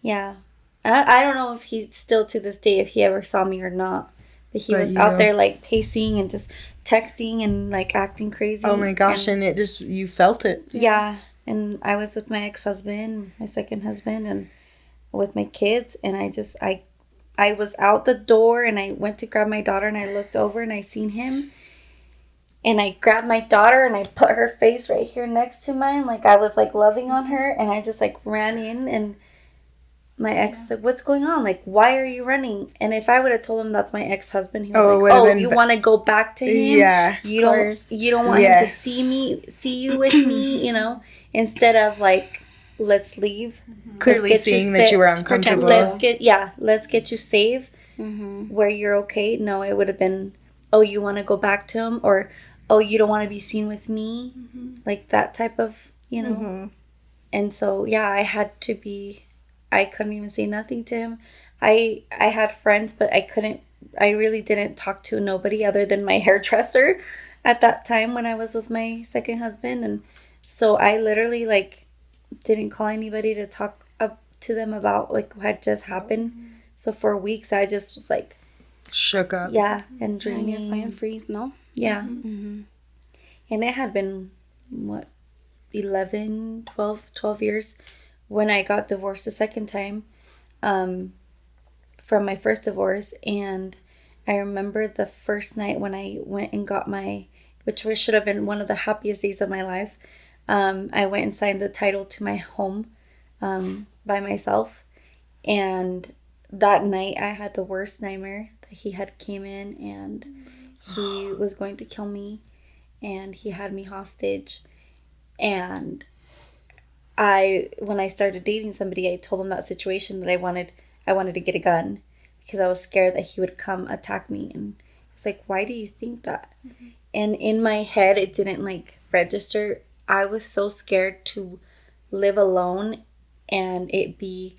Yeah. I don't know if he still to this day, if he ever saw me or not. But he was out there like pacing and just texting and like acting crazy. Oh my gosh. And it just, you felt it. Yeah. And I was with my ex-husband, my second husband, and with my kids. And I was out the door and I went to grab my daughter and I looked over and I seen him. And I grabbed my daughter and I put her face right here next to mine. Like I was like loving on her. And I just like ran in and my ex said, what's going on? Like, why are you running? And if I would have told him that's my ex-husband, he was like, you want to go back to him? Yeah. You don't want him to see you with me, you know? Instead of like, let's leave. Clearly seeing that you were uncomfortable. Let's get you safe where you're okay. No, it would have been, you want to go back to him? Or, you don't want to be seen with me? Like that type of, you know? And so, I couldn't even say nothing to him. I had friends, but I really didn't talk to nobody other than my hairdresser at that time when I was with my second husband. And so I literally like didn't call anybody to talk up to them about like what had just happened. So for weeks I just was like shook up. Yeah, and dreaming. Fire and freeze, no? Yeah. And it had been 12 years when I got divorced the second time from my first divorce. And I remember the first night when I went and got which should have been one of the happiest days of my life. I went and signed the title to my home by myself. And that night I had the worst nightmare that he had came in and he was going to kill me and he had me hostage. And when I started dating somebody, I told him that situation that I wanted to get a gun because I was scared that he would come attack me. And it's like, why do you think that? And in my head, it didn't like register. I was so scared to live alone and it be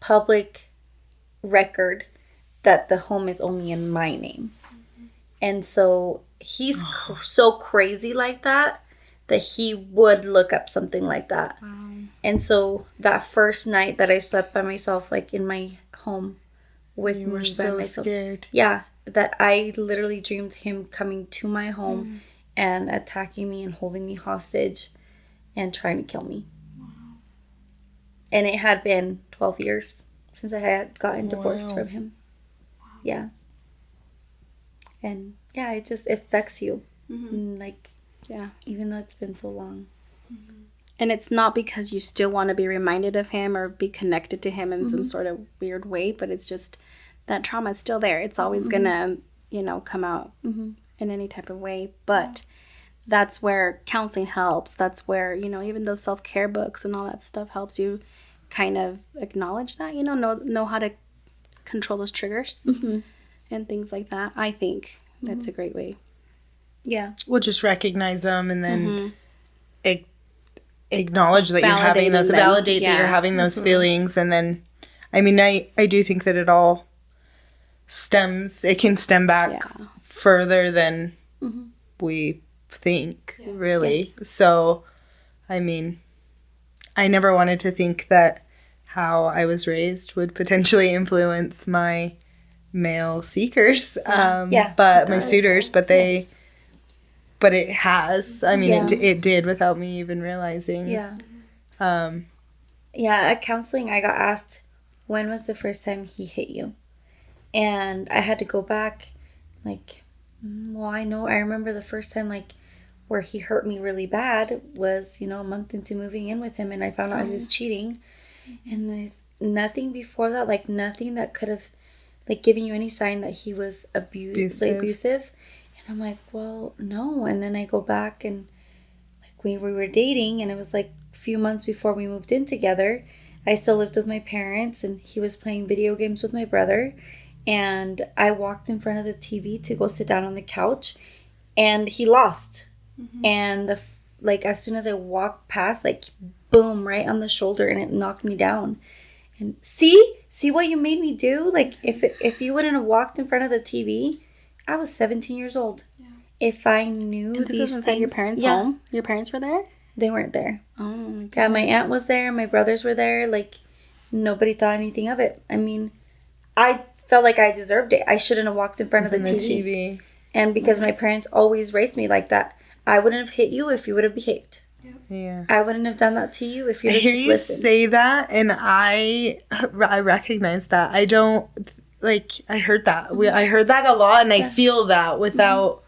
public record that the home is only in my name. And so he's so crazy like that he would look up something like that. Wow. And so that first night that I slept by myself, like in my home with You me were by so myself. scared. Yeah, that I literally dreamed him coming to my home and attacking me and holding me hostage and trying to kill me. And it had been 12 years since I had gotten divorced from him. Yeah. And yeah, it just affects you. Like, Yeah. even though it's been so long. And it's not because you still want to be reminded of him or be connected to him in some sort of weird way, but it's just that trauma is still there. It's always going to, you know, come out in any type of way. But that's where counseling helps. That's where, you know, even those self-care books and all that stuff helps you kind of acknowledge that, you know how to control those triggers and things like that. I think that's a great way. Yeah. We'll just recognize them and then acknowledge that you're having Validating those, them. validate that Yeah. you're having those feelings. And then, I mean, I do think that it all it can stem back further than we think, really. So, I mean, I never wanted to think that how I was raised would potentially influence my male seekers, but my suitors, but but it has. I mean, it did without me even realizing. Yeah. At counseling, I got asked, when was the first time he hit you? And I had to go back, like, I remember the first time, like, where he hurt me really bad was, a month into moving in with him, and I found out he was cheating. And there's nothing before that, like, nothing that could have, like, given you any sign that he was abusive. And I'm like, well, no. And then I go back and, like, we were dating, and it was, like, a few months before we moved in together. I still lived with my parents, and he was playing video games with my brother. And I walked in front of the TV to go sit down on the couch, and he lost. And, as soon as I walked past, like, boom, right on the shoulder, and it knocked me down. And see what you made me do? Like, if you wouldn't have walked in front of the TV, I was 17 years old. Yeah. If I knew and this these was inside things, your parents' home? Your parents were there? They weren't there. Oh, my goodness. Yeah, my aunt was there. My brothers were there. Like, nobody thought anything of it. I mean, I felt like I deserved it. I shouldn't have walked in front of the TV. And because my parents always raised me like that, I wouldn't have hit you if you would have behaved. Yeah. I wouldn't have done that to you if you I had hear just you listened. say that, and I recognize that. I don't, like, I heard that. I heard that a lot, and I feel that without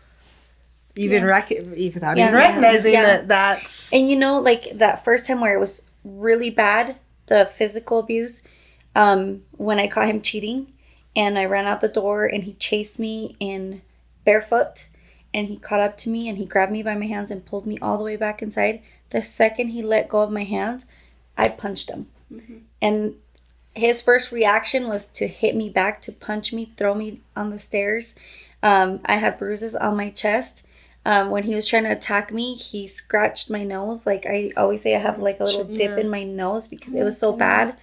even recognizing that that's... And like, that first time where it was really bad, the physical abuse, when I caught him cheating, and I ran out the door, and he chased me in barefoot, and he caught up to me, and he grabbed me by my hands and pulled me all the way back inside. The second he let go of my hands, I punched him. And his first reaction was to hit me back, to punch me, throw me on the stairs. I had bruises on my chest. When he was trying to attack me, he scratched my nose. Like, I always say I have, like, a little dip in my nose because it was so bad.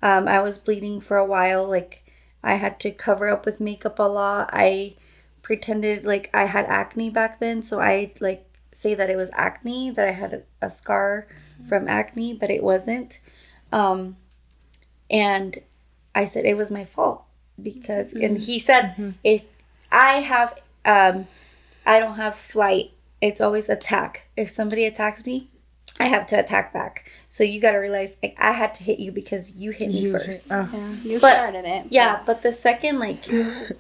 I was bleeding for a while. Like, I had to cover up with makeup a lot. I pretended like I had acne back then, so I, like, say that it was acne, that I had a scar from acne, but it wasn't. And I said it was my fault because, and he said, if I have, I don't have flight, it's always attack. If somebody attacks me, I have to attack back. So you got to realize, like, I had to hit you because you hit me first. You started it. Yeah, but the second, like,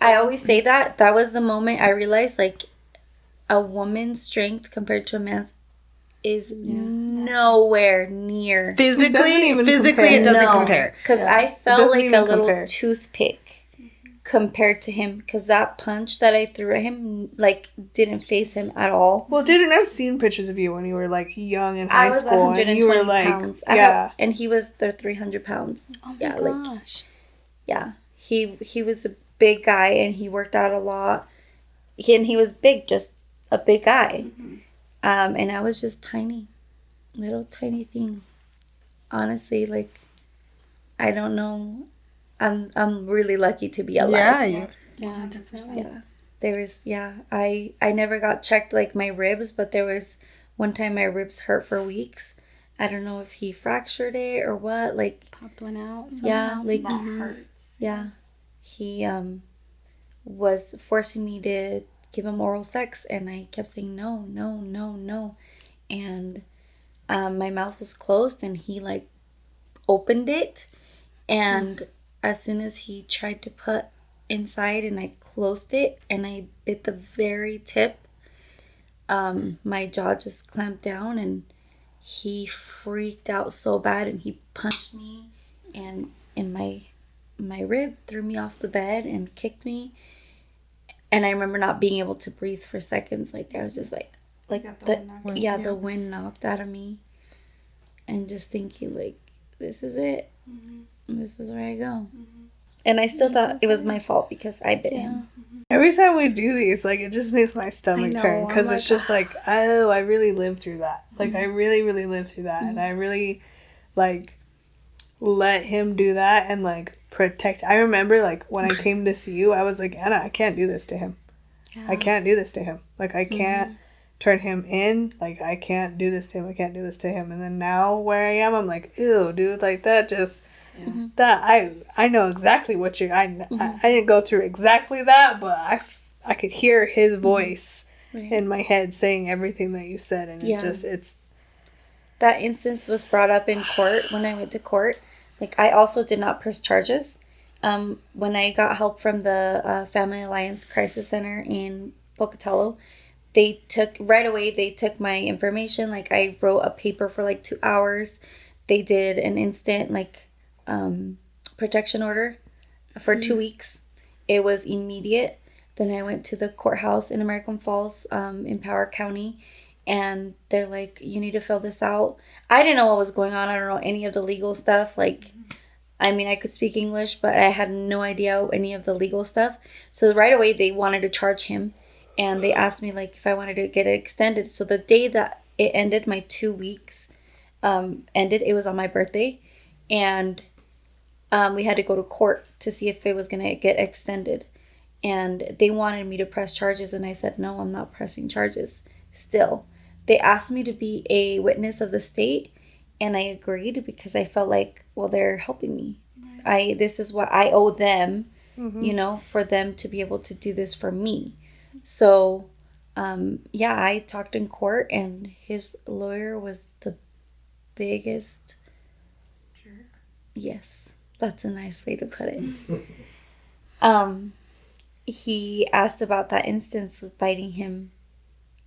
I always say that was the moment I realized, like, a woman's strength compared to a man's is nowhere near. Physically, it doesn't compare. Because I felt like a little toothpick compared to him, because that punch that I threw at him, like, didn't faze him at all. Well, dude, and I've seen pictures of you when you were, like, young in high school. I was 120 and you were, like, pounds. And he was 300 pounds. Oh my gosh. He was a big guy, and he worked out a lot. He was big, just a big guy. And I was just tiny, little tiny thing. Honestly, like, I don't know I'm really lucky to be alive. Yeah, you, Yeah, definitely. Yeah. There was, I never got checked, like, my ribs, but there was one time my ribs hurt for weeks. I don't know if he fractured it or what, like, Popped one out. yeah, Somehow. like, That hurts. yeah. He was forcing me to give him oral sex, and I kept saying no, no, no, no. And my mouth was closed, and he, like, opened it, and as soon as he tried to put inside and I closed it and I bit the very tip, my jaw just clamped down, and he freaked out so bad, and he punched me and in my rib, threw me off the bed and kicked me. And I remember not being able to breathe for seconds. Like, I was just like got the the wind knocked yeah, the wind knocked out of me, and just thinking, like, this is it. This is where I go. And I still thought it was my fault because I bit him. Every time we do these, like, it just makes my stomach know, turn I'm because like, it's just like, oh, I really lived through that. Like, I really, really lived through that, and I really, like, let him do that and, like, protect. I remember, like, when I came to see you, I was like, Anna, I can't do this to him. I can't do this to him. Like, I can't turn him in. Like, I can't do this to him. I can't do this to him. And then now where I am, I'm like, ew, dude, like, that just... That I know exactly what you I didn't go through exactly that, but I could hear his voice in my head saying everything that you said, and it's That instance was brought up in court when I went to court. Like, I also did not press charges. When I got help from the Family Alliance Crisis Center in Pocatello, they took my information. Like, I wrote a paper for like 2 hours. They did an instant, like, protection order for 2 weeks. It was immediate. Then I went to the courthouse in American Falls, in Power County, and they're like, you need to fill this out. I didn't know what was going on. I don't know any of the legal stuff. Like, I mean, I could speak English, but I had no idea any of the legal stuff. So right away, they wanted to charge him, and they asked me, like, if I wanted to get it extended. So the day that it ended, my 2 weeks ended, it was on my birthday, and we had to go to court to see if it was going to get extended. And they wanted me to press charges, and I said, no, I'm not pressing charges. Still, they asked me to be a witness of the state, and I agreed because I felt like, well, they're helping me. This is what I owe them, you know, for them to be able to do this for me. So, I talked in court, and his lawyer was the biggest jerk. Yes, that's a nice way to put it. He asked about that instance with biting him,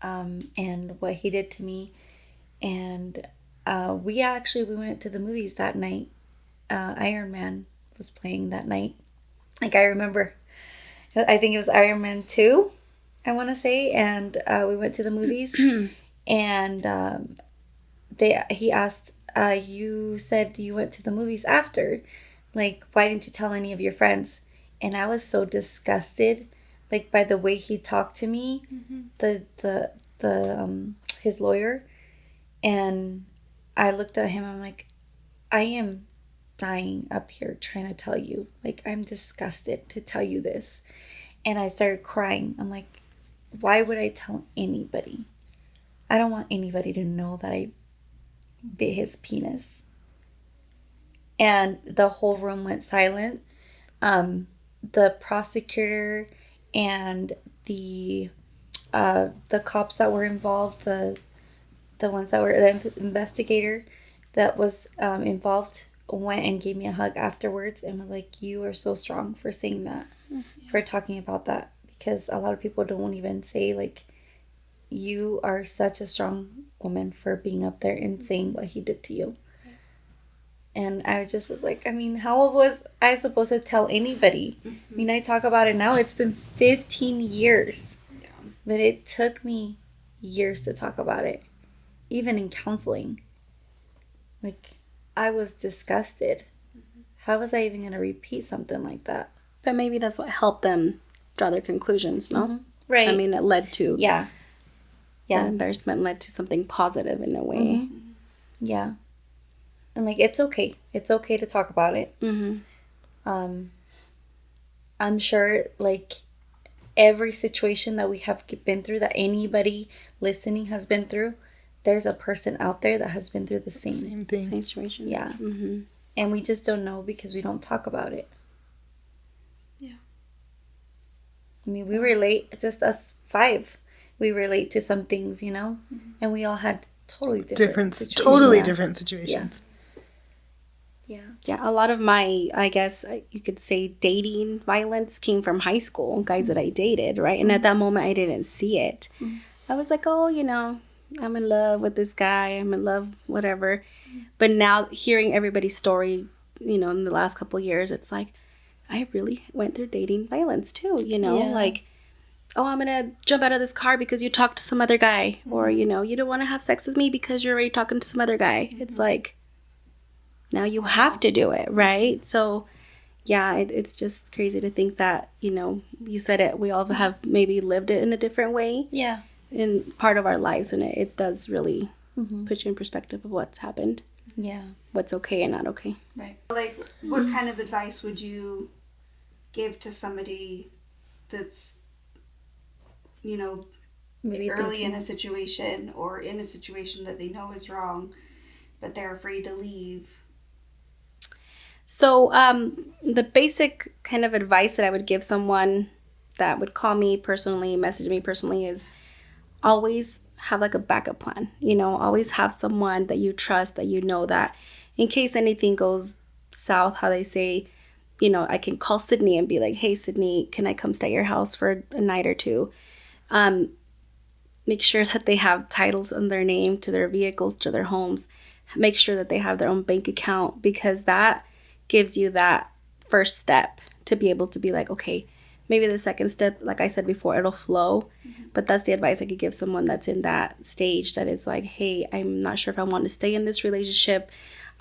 and what he did to me. And we went to the movies that night. Iron Man was playing that night. Like, I remember, I think it was Iron Man 2, I want to say. And we went to the movies, and he asked, you said you went to the movies after. Like, why didn't you tell any of your friends? And I was so disgusted, like, by the way he talked to me, his lawyer. And I looked at him, I'm like, I am dying up here trying to tell you. Like, I'm disgusted to tell you this. And I started crying. I'm like, why would I tell anybody? I don't want anybody to know that I bit his penis. And the whole room went silent. The prosecutor and the cops that were involved, the ones that were the investigator that was involved, went and gave me a hug afterwards and was like, you are so strong for saying that, for talking about that, because a lot of people don't even say, like, you are such a strong woman for being up there and saying what he did to you. And I was like, I mean, how was I supposed to tell anybody? I mean, I talk about it now. It's been 15 years. Yeah. But it took me years to talk about it. Even in counseling. Like, I was disgusted. How was I even going to repeat something like that? But maybe that's what helped them draw their conclusions, no? Right. I mean, it led to... Yeah. The embarrassment led to something positive in a way. Yeah. And, like, it's okay. It's okay to talk about it. I'm sure, like, every situation that we have been through, that anybody listening has been through, there's a person out there that has been through the Same thing. Same situation. Yeah. Mm-hmm. And we just don't know because we don't talk about it. Yeah. I mean, we relate, just us 5. We relate to some things, you know? And we all had totally different situations. Totally Yeah. different situations. Yeah. Yeah, a lot of my, I guess you could say, dating violence came from high school, guys that I dated, right? And at that moment, I didn't see it. I was like, oh, you know, I'm in love with this guy. I'm in love, whatever. But now hearing everybody's story, you know, in the last couple of years, it's like, I really went through dating violence too, you know? Yeah. Like, oh, I'm going to jump out of this car because you talked to some other guy. Or, you know, you don't want to have sex with me because you're already talking to some other guy. It's like, now you have to do it, right? So, yeah, it's just crazy to think that, you know, you said it, we all have maybe lived it in a different way Yeah. in part of our lives, and it does really put you in perspective of what's happened, Yeah. what's okay and not okay. Right. Like, what kind of advice would you give to somebody that's, you know, Maybe early thinking- in a situation or in a situation that they know is wrong, but they're afraid to leave? So, the basic kind of advice that I would give someone that would call me personally, message me personally, is always have like a backup plan. You know, always have someone that you trust, that you know that in case anything goes south, how they say, you know, I can call Sydnee and be like, hey, Sydnee, can I come stay at your house for a night or two? Make sure that they have titles in their name to their vehicles, to their homes. Make sure that they have their own bank account, because that gives you that first step to be able to be like, okay, maybe the second step, like I said before, it'll flow. But that's the advice I could give someone that's in that stage, that is like, hey, I'm not sure if I want to stay in this relationship.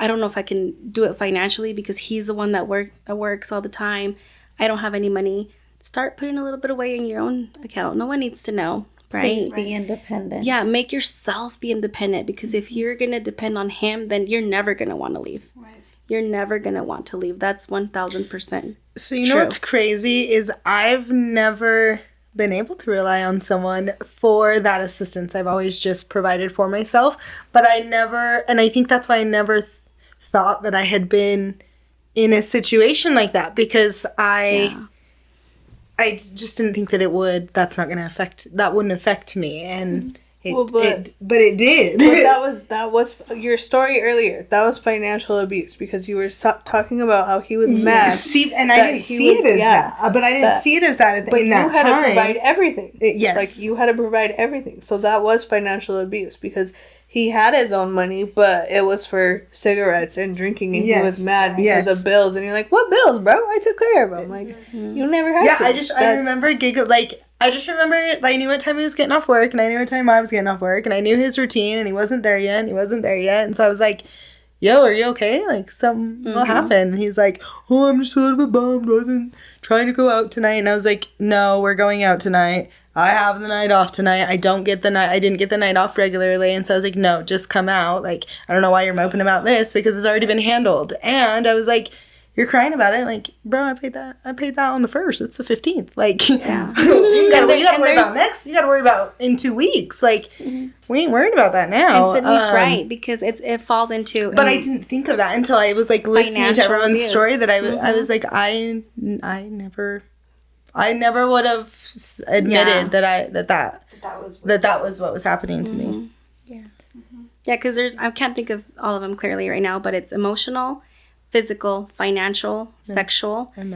I don't know if I can do it financially because he's the one that works all the time. I don't have any money. Start putting a little bit away in your own account. No one needs to know, right? Please be independent. Yeah, make yourself be independent, because if you're going to depend on him, then you're never going to want to leave. Right. You're never going to want to leave. That's 1,000%. So you know True. what's crazy is I've never been able to rely on someone for that assistance. I've always just provided for myself, but I never, and I think that's why I never thought that I had been in a situation like that, because I just didn't think that that wouldn't affect me, and but it did. But that was your story earlier. That was financial abuse, because you were talking about how he was mad. See, and I that didn't he see was- it as yeah, that, but I didn't see it as that But in you that had time. to provide everything. Yes. Like, you had to provide everything. So that was financial abuse, because he had his own money, but it was for cigarettes and drinking, and he was mad because of bills. And you're like, what bills, bro? I took care of them. Like, you never had to. I remember I just remember, like, I knew what time he was getting off work, and I knew what time I was getting off work, and I knew his routine, and he wasn't there yet, and so I was like, yo, are you okay? Like, something will happen. And he's like, oh, I'm just a little bit bummed, wasn't trying to go out tonight. And I was like, no, we're going out tonight. I have the night off tonight. I didn't get the night off regularly. And so I was like, no, just come out. Like, I don't know why you're moping about this, because it's already been handled. And I was like, you're crying about it. Like, bro, I paid that on the 1st. It's the 15th. Like, you gotta worry about next. You gotta worry about in 2 weeks. Like, we ain't worried about that now. And Sydnee's right, because it falls into. But I didn't think of that until I was like listening to everyone's abuse. story. That I was like, I never would have admitted that was what was happening to me. Yeah, because I can't think of all of them clearly right now, but it's emotional, physical, financial, sexual, And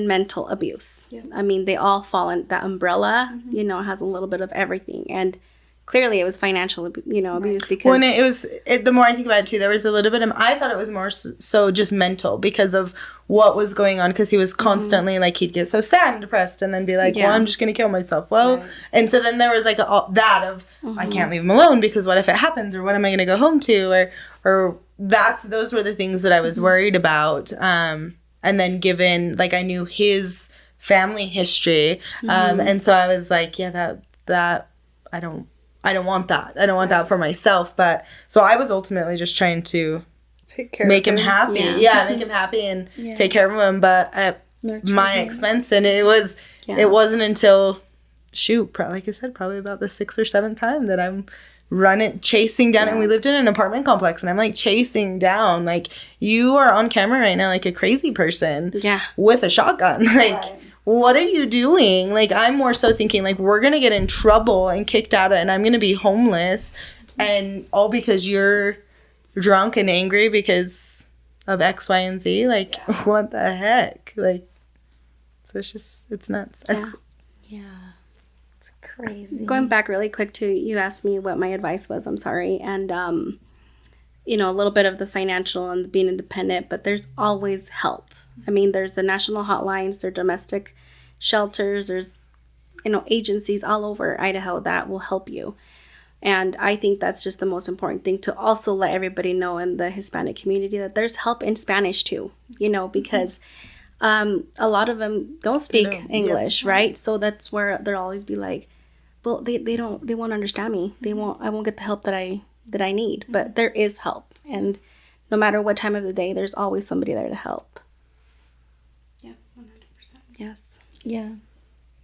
mental. abuse. I mean, they all fall in that umbrella. You know, it has a little bit of everything, and clearly it was financial, abuse, because When the more I think about it too, there was a little bit of, I thought it was more so just mental, because of what was going on, because he was constantly like, he'd get so sad and depressed, and then be like, well, I'm just gonna kill myself. Well, and so then there was like that of, I can't leave him alone, because what if it happens, or what am I gonna go home to, or those were the things that I was worried about. And then given, like, I knew his family history, and so I was like, yeah, that I don't want that. I don't want that for myself. But so I was ultimately just trying to make him happy. Yeah, make him happy and take care of him, but at my expense. And it wasn't until like I said, probably about the 6th or 7th time that I'm chasing down, and we lived in an apartment complex, and I'm like chasing down, like, you are on camera right now like a crazy person with a shotgun, like, what are you doing? Like, I'm more so thinking, like, we're gonna get in trouble and kicked out, and I'm gonna be homeless, and all because you're drunk and angry because of X, Y, and Z. Like, what the heck? Like, so it's nuts. It's crazy. Going back really quick to, you asked me what my advice was. I'm sorry. And, you know, a little bit of the financial and being independent, but there's always help. I mean, there's the national hotlines, there's domestic shelters, there's, you know, agencies all over Idaho that will help you. And I think that's just the most important thing, to also let everybody know in the Hispanic community that there's help in Spanish too, you know, because a lot of them don't speak English, right? So that's where they'll always be like, well, they won't understand me. I won't get the help that I need. But there is help. And no matter what time of the day, there's always somebody there to help. Yeah, 100%. Yes. Yeah.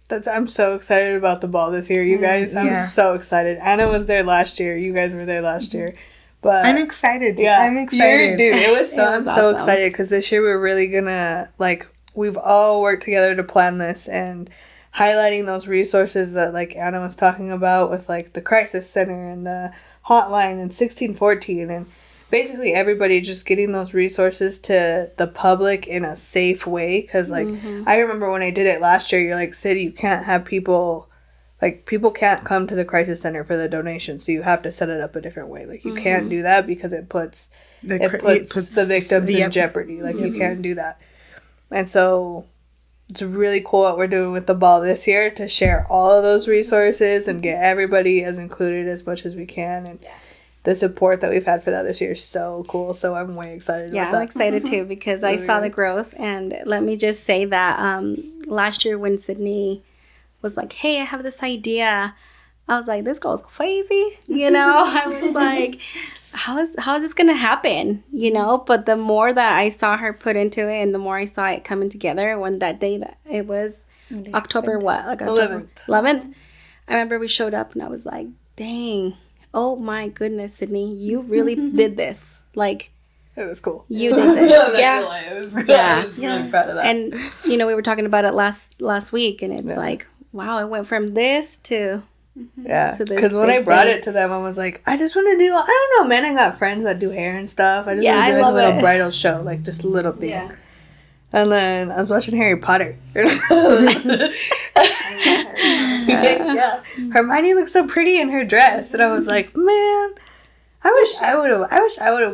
I'm so excited about the ball this year, you guys. I'm so excited. Anna was there last year. You guys were there last year. But I'm excited. Yeah, I'm excited. Dude, it was so It was I'm so awesome. excited because this year we're really gonna, like, we've all worked together to plan this, and highlighting those resources that, like, Anna was talking about with, like, the crisis center and the hotline and 1614, and basically everybody just getting those resources to the public in a safe way. Because, like, I remember when I did it last year, you're like, Sid, you can't have people, like, people can't come to the crisis center for the donation, so you have to set it up a different way. Like, you can't do that because it puts the victims in jeopardy. Like, you can't do that. And so it's really cool what we're doing with the ball this year, to share all of those resources and get everybody as included as much as we can. And the support that we've had for that this year is so cool. So I'm way excited about that. I'm excited too, because I saw the growth. And let me just say that last year when Sydney was like, hey, I have this idea, I was like, this girl's crazy. You know, I was like, how is this going to happen? You know, but the more that I saw her put into it, and the more I saw it coming together, when that day that it was October, what? Like October 11th. I remember we showed up and I was like, dang, oh my goodness, Sydney, you really did this. Like, it was cool. You did this. I was really proud of that. And, you know, we were talking about it last week, and it's like, wow, it went from this to... Yeah, because when I brought it to them, I was like, I just want to do, I don't know, man, I got friends that do hair and stuff. I just want to do like a little bridal show, like just a little thing. Yeah. And then I was watching Harry Potter. Hermione looked so pretty in her dress, and I was like, man, I wish I would have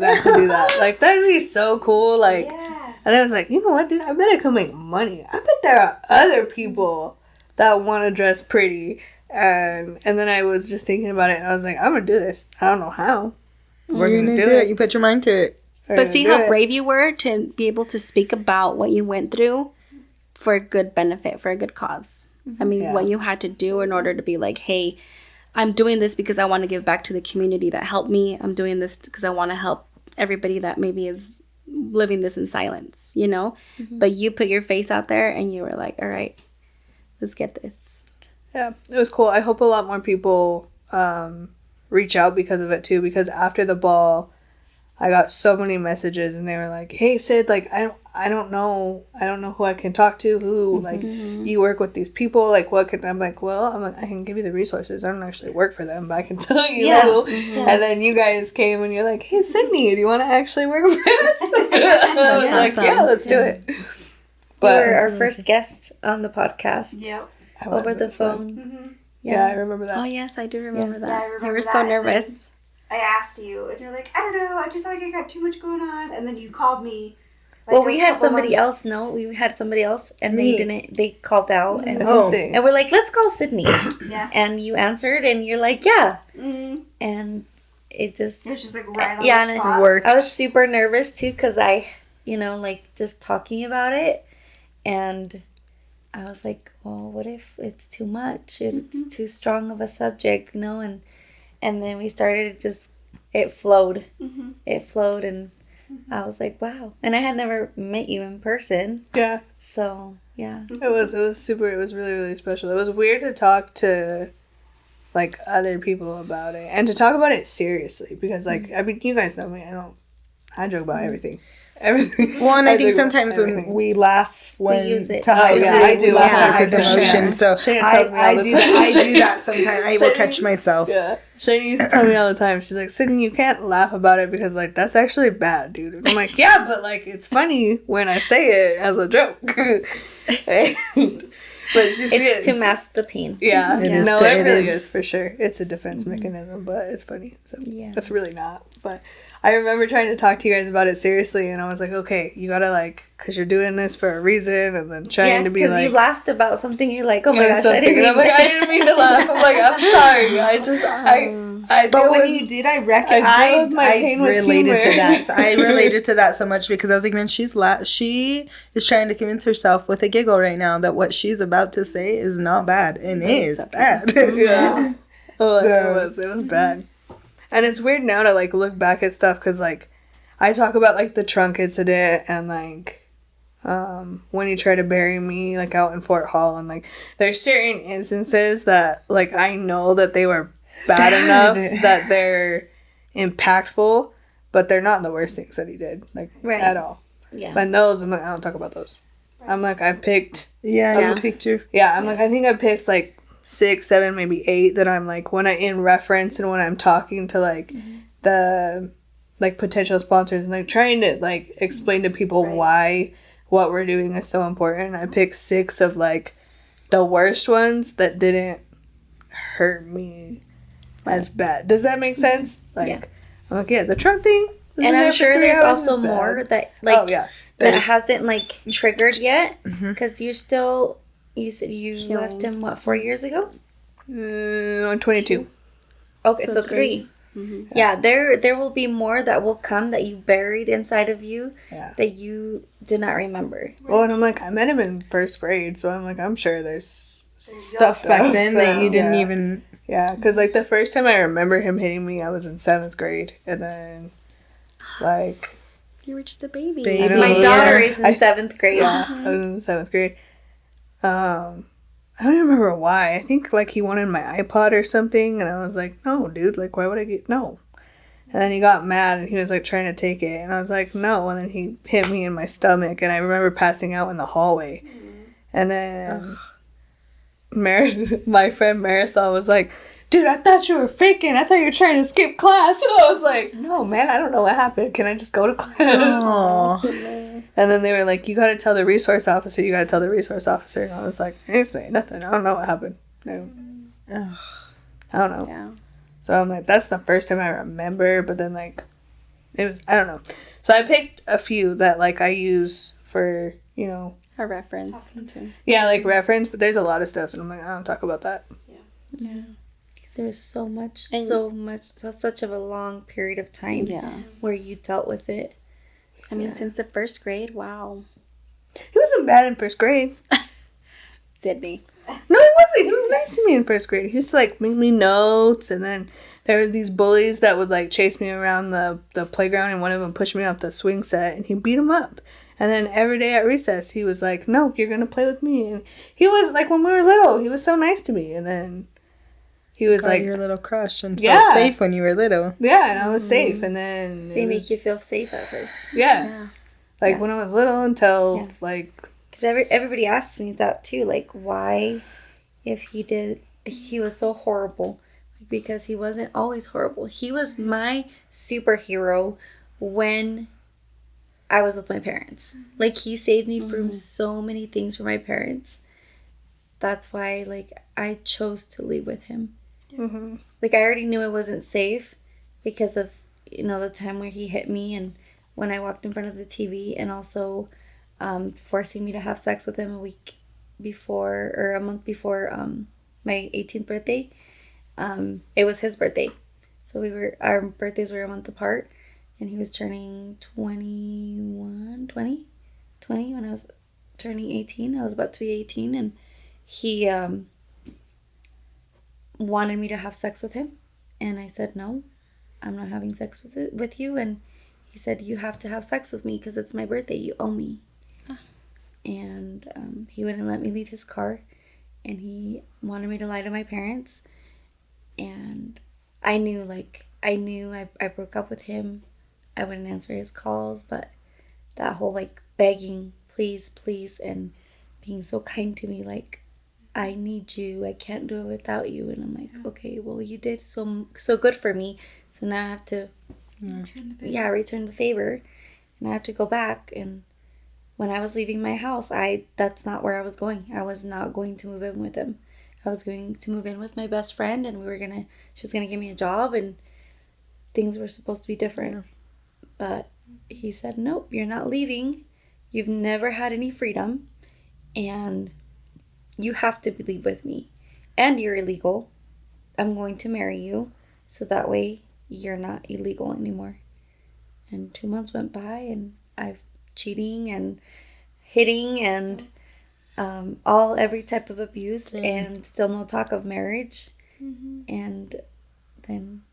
got to do that. Like, that'd be so cool. Like, and then I was like, you know what, dude, I bet I could make money. I bet there are other people that want to dress pretty. And then I was just thinking about it, and I was like, I'm gonna do this. I don't know how. We're gonna do it. You put your mind to it. But see how brave you were to be able to speak about what you went through for a good benefit, for a good cause. I mean, what you had to do in order to be like, hey, I'm doing this because I want to give back to the community that helped me. I'm doing this because I want to help everybody that maybe is living this in silence, you know? But you put your face out there, and you were like, all right, let's get this. Yeah, it was cool. I hope a lot more people reach out because of it too, because after the ball, I got so many messages, and they were like, hey, Sid, like, I don't know who I can talk to, who, like, you work with these people, like, what can, I'm like, I can give you the resources. I don't actually work for them, but I can tell you who. And then you guys came, and you're like, hey, Sydney, do you want to actually work for us? I was like, yeah, let's do it. But you were our first guest on the podcast. Yep. Over the phone. Yeah, I remember that. Oh, yes, I do remember that. Yeah, I remember you were that. so nervous. I asked you, and you're like, I don't know, I just feel like I got too much going on. And then you called me. Like, well, we had somebody else. No, we had somebody else, and they called out, and we're like, let's call Sydney. Yeah. And you answered, and you're like, yeah. And it was just like right on the spot. It worked. I was super nervous too, because I, like, just talking about it, and I was like, well, what if it's too much? It's too strong of a subject, And then we started, it flowed. It flowed, and I was like, wow. And I had never met you in person. Yeah. So, yeah. It was really, really special. It was weird to talk to, like, other people about it. And to talk about it seriously. Because, like, I mean, you guys know me. I joke about everything. Everything. Well, and I think joke about sometimes everything. when we laugh when use it. to hide, yeah, I do. we laugh Yeah. to hide the Shane. emotion. So Shane tells me all I the do time. that. I do that sometimes. I will catch myself. Yeah. Shane used to tell me all the time. She's like, Sydney, you can't laugh about it because, like, that's actually bad, dude. And I'm like, yeah, but, like, it's funny when I say it as a joke. But she It's to mask the pain. Yeah. It It is no, to- it it really is. is for sure. It's a defense mechanism, but it's funny. So Yeah. it's really not. But I remember trying to talk to you guys about it seriously, and I was like, okay, you gotta, like, because you're doing this for a reason, and then trying to be because like. you laughed about something. You're like, oh my gosh, I something, didn't and I'm mean like, I didn't mean to laugh. I'm like, I'm sorry. I But deal when with- you did, I deal with my pain with related to humor. that. So I related to that so much because I was like, man, she is trying to convince herself with a giggle right now that what she's about to say is not bad and is bad. Yeah. Oh, So- it was bad. And it's weird now to, like, look back at stuff because, like, I talk about, like, the trunk incident and, like, when he tried to bury me, like, out in Fort Hall. And, like, there's certain instances that, like, I know that they were bad enough that they're impactful, but they're not the worst things that he did, like, Right. at all. Yeah. And those, I'm like, I don't talk about those. I'm like, I picked... Yeah, you picked your... Yeah, I'm like, I think I picked, like, 6, 7, maybe 8 that I'm, like, when I in reference and when I'm talking to, like, the, like, potential sponsors and, like, trying to, like, explain to people why what we're doing is so important. I picked 6 of, like, the worst ones that didn't hurt me as bad. Does that make sense? Like, Yeah. I'm like, yeah, the trunk thing. was And in I'm there for sure 3 there's hours, also is bad. more that, like, Oh, yeah. that hasn't, like, triggered yet. Because you're still, you said you Healing. left him, what, 4 years ago? I'm 22. Okay, so So 3. Mm-hmm. Yeah, there will be more that will come that you buried inside of you Yeah. that you did not remember. Well, and I'm like, I met him in first grade, so I'm like, I'm sure there's Stuff back then that you didn't yeah. even... Yeah, because, like, the first time I remember him hitting me, I was in 7th grade. And then, like, You were just a baby. Baby. I know, My yeah. daughter is in I- 7th grade. yeah, I was in 7th grade. I don't even remember why. I think, like, he wanted my iPod or something. And I was like, no, dude, like, why would I get... No. And then he got mad and he was, like, trying to take it. And I was like, no. And then he hit me in my stomach. And I remember passing out in the hallway. And then... my friend Marisol was like, dude, I thought you were faking. I thought you were trying to skip class. And I was like, no, man, I don't know what happened. Can I just go to class? Aw. And then they were like, you got to tell the resource officer. You got to tell the resource officer. And I was like, I didn't say nothing. I don't know what happened. No. Ugh. I don't know. Yeah. So I'm like, that's the first time I remember. But then, like, it was, I don't know. So I picked a few that, like, I use for, you know, A reference. Too. yeah, like, reference. But there's a lot of stuff. And I'm like, I don't talk about that. Yeah. There's so much, And- such of a long period of time Yeah. where you dealt with it. I mean, since the first grade, wow. He wasn't bad in first grade. Sydney. No, he wasn't. He was nice to me in first grade. He used to, like, make me notes, and then there were these bullies that would, like, chase me around the playground, and one of them pushed me off the swing set, and he beat him up. And then every day at recess, he was like, no, you're going to play with me. And he was, like, when we were little, he was so nice to me. And then he was Got like, your little crush and Yeah. felt safe when you were little. yeah, and I was safe. And then They it make was- you feel safe at first. yeah. Yeah. Like, Yeah. when I was little until, Yeah. like, Because everybody asks me that too, like, why, if he was so horrible, like, because he wasn't always horrible. He was my superhero when I was with my parents. Like, he saved me from so many things for my parents. That's why, like, I chose to leave with him. mhm. Like, I already knew it wasn't safe because of, you know, the time where he hit me and when I walked in front of the TV, and also forcing me to have sex with him a week before, or a month before my 18th birthday. It was his birthday. So our birthdays were a month apart, and he was turning 20 when I was turning 18. I was about to be 18, and he wanted me to have sex with him, and I said no, I'm not having sex with you. And he said, you have to have sex with me because it's my birthday. You owe me. And he wouldn't let me leave his car. And he wanted me to lie to my parents. And I knew I broke up with him. I wouldn't answer his calls. But that whole, like, begging, please, please, and being so kind to me, like, I need you. I can't do it without you. And I'm like, okay, well, you did so good for me. So now I have to, return the favor. And I have to go back. And when I was leaving my house, that's not where I was going. I was not going to move in with him. I was going to move in with my best friend, and she was gonna give me a job, and things were supposed to be different. But he said, nope, you're not leaving. You've never had any freedom, and you have to leave with me. And you're illegal. I'm going to marry you, so that way you're not illegal anymore. And 2 months went by, and I've cheating and hitting and every type of abuse, and still no talk of marriage. And then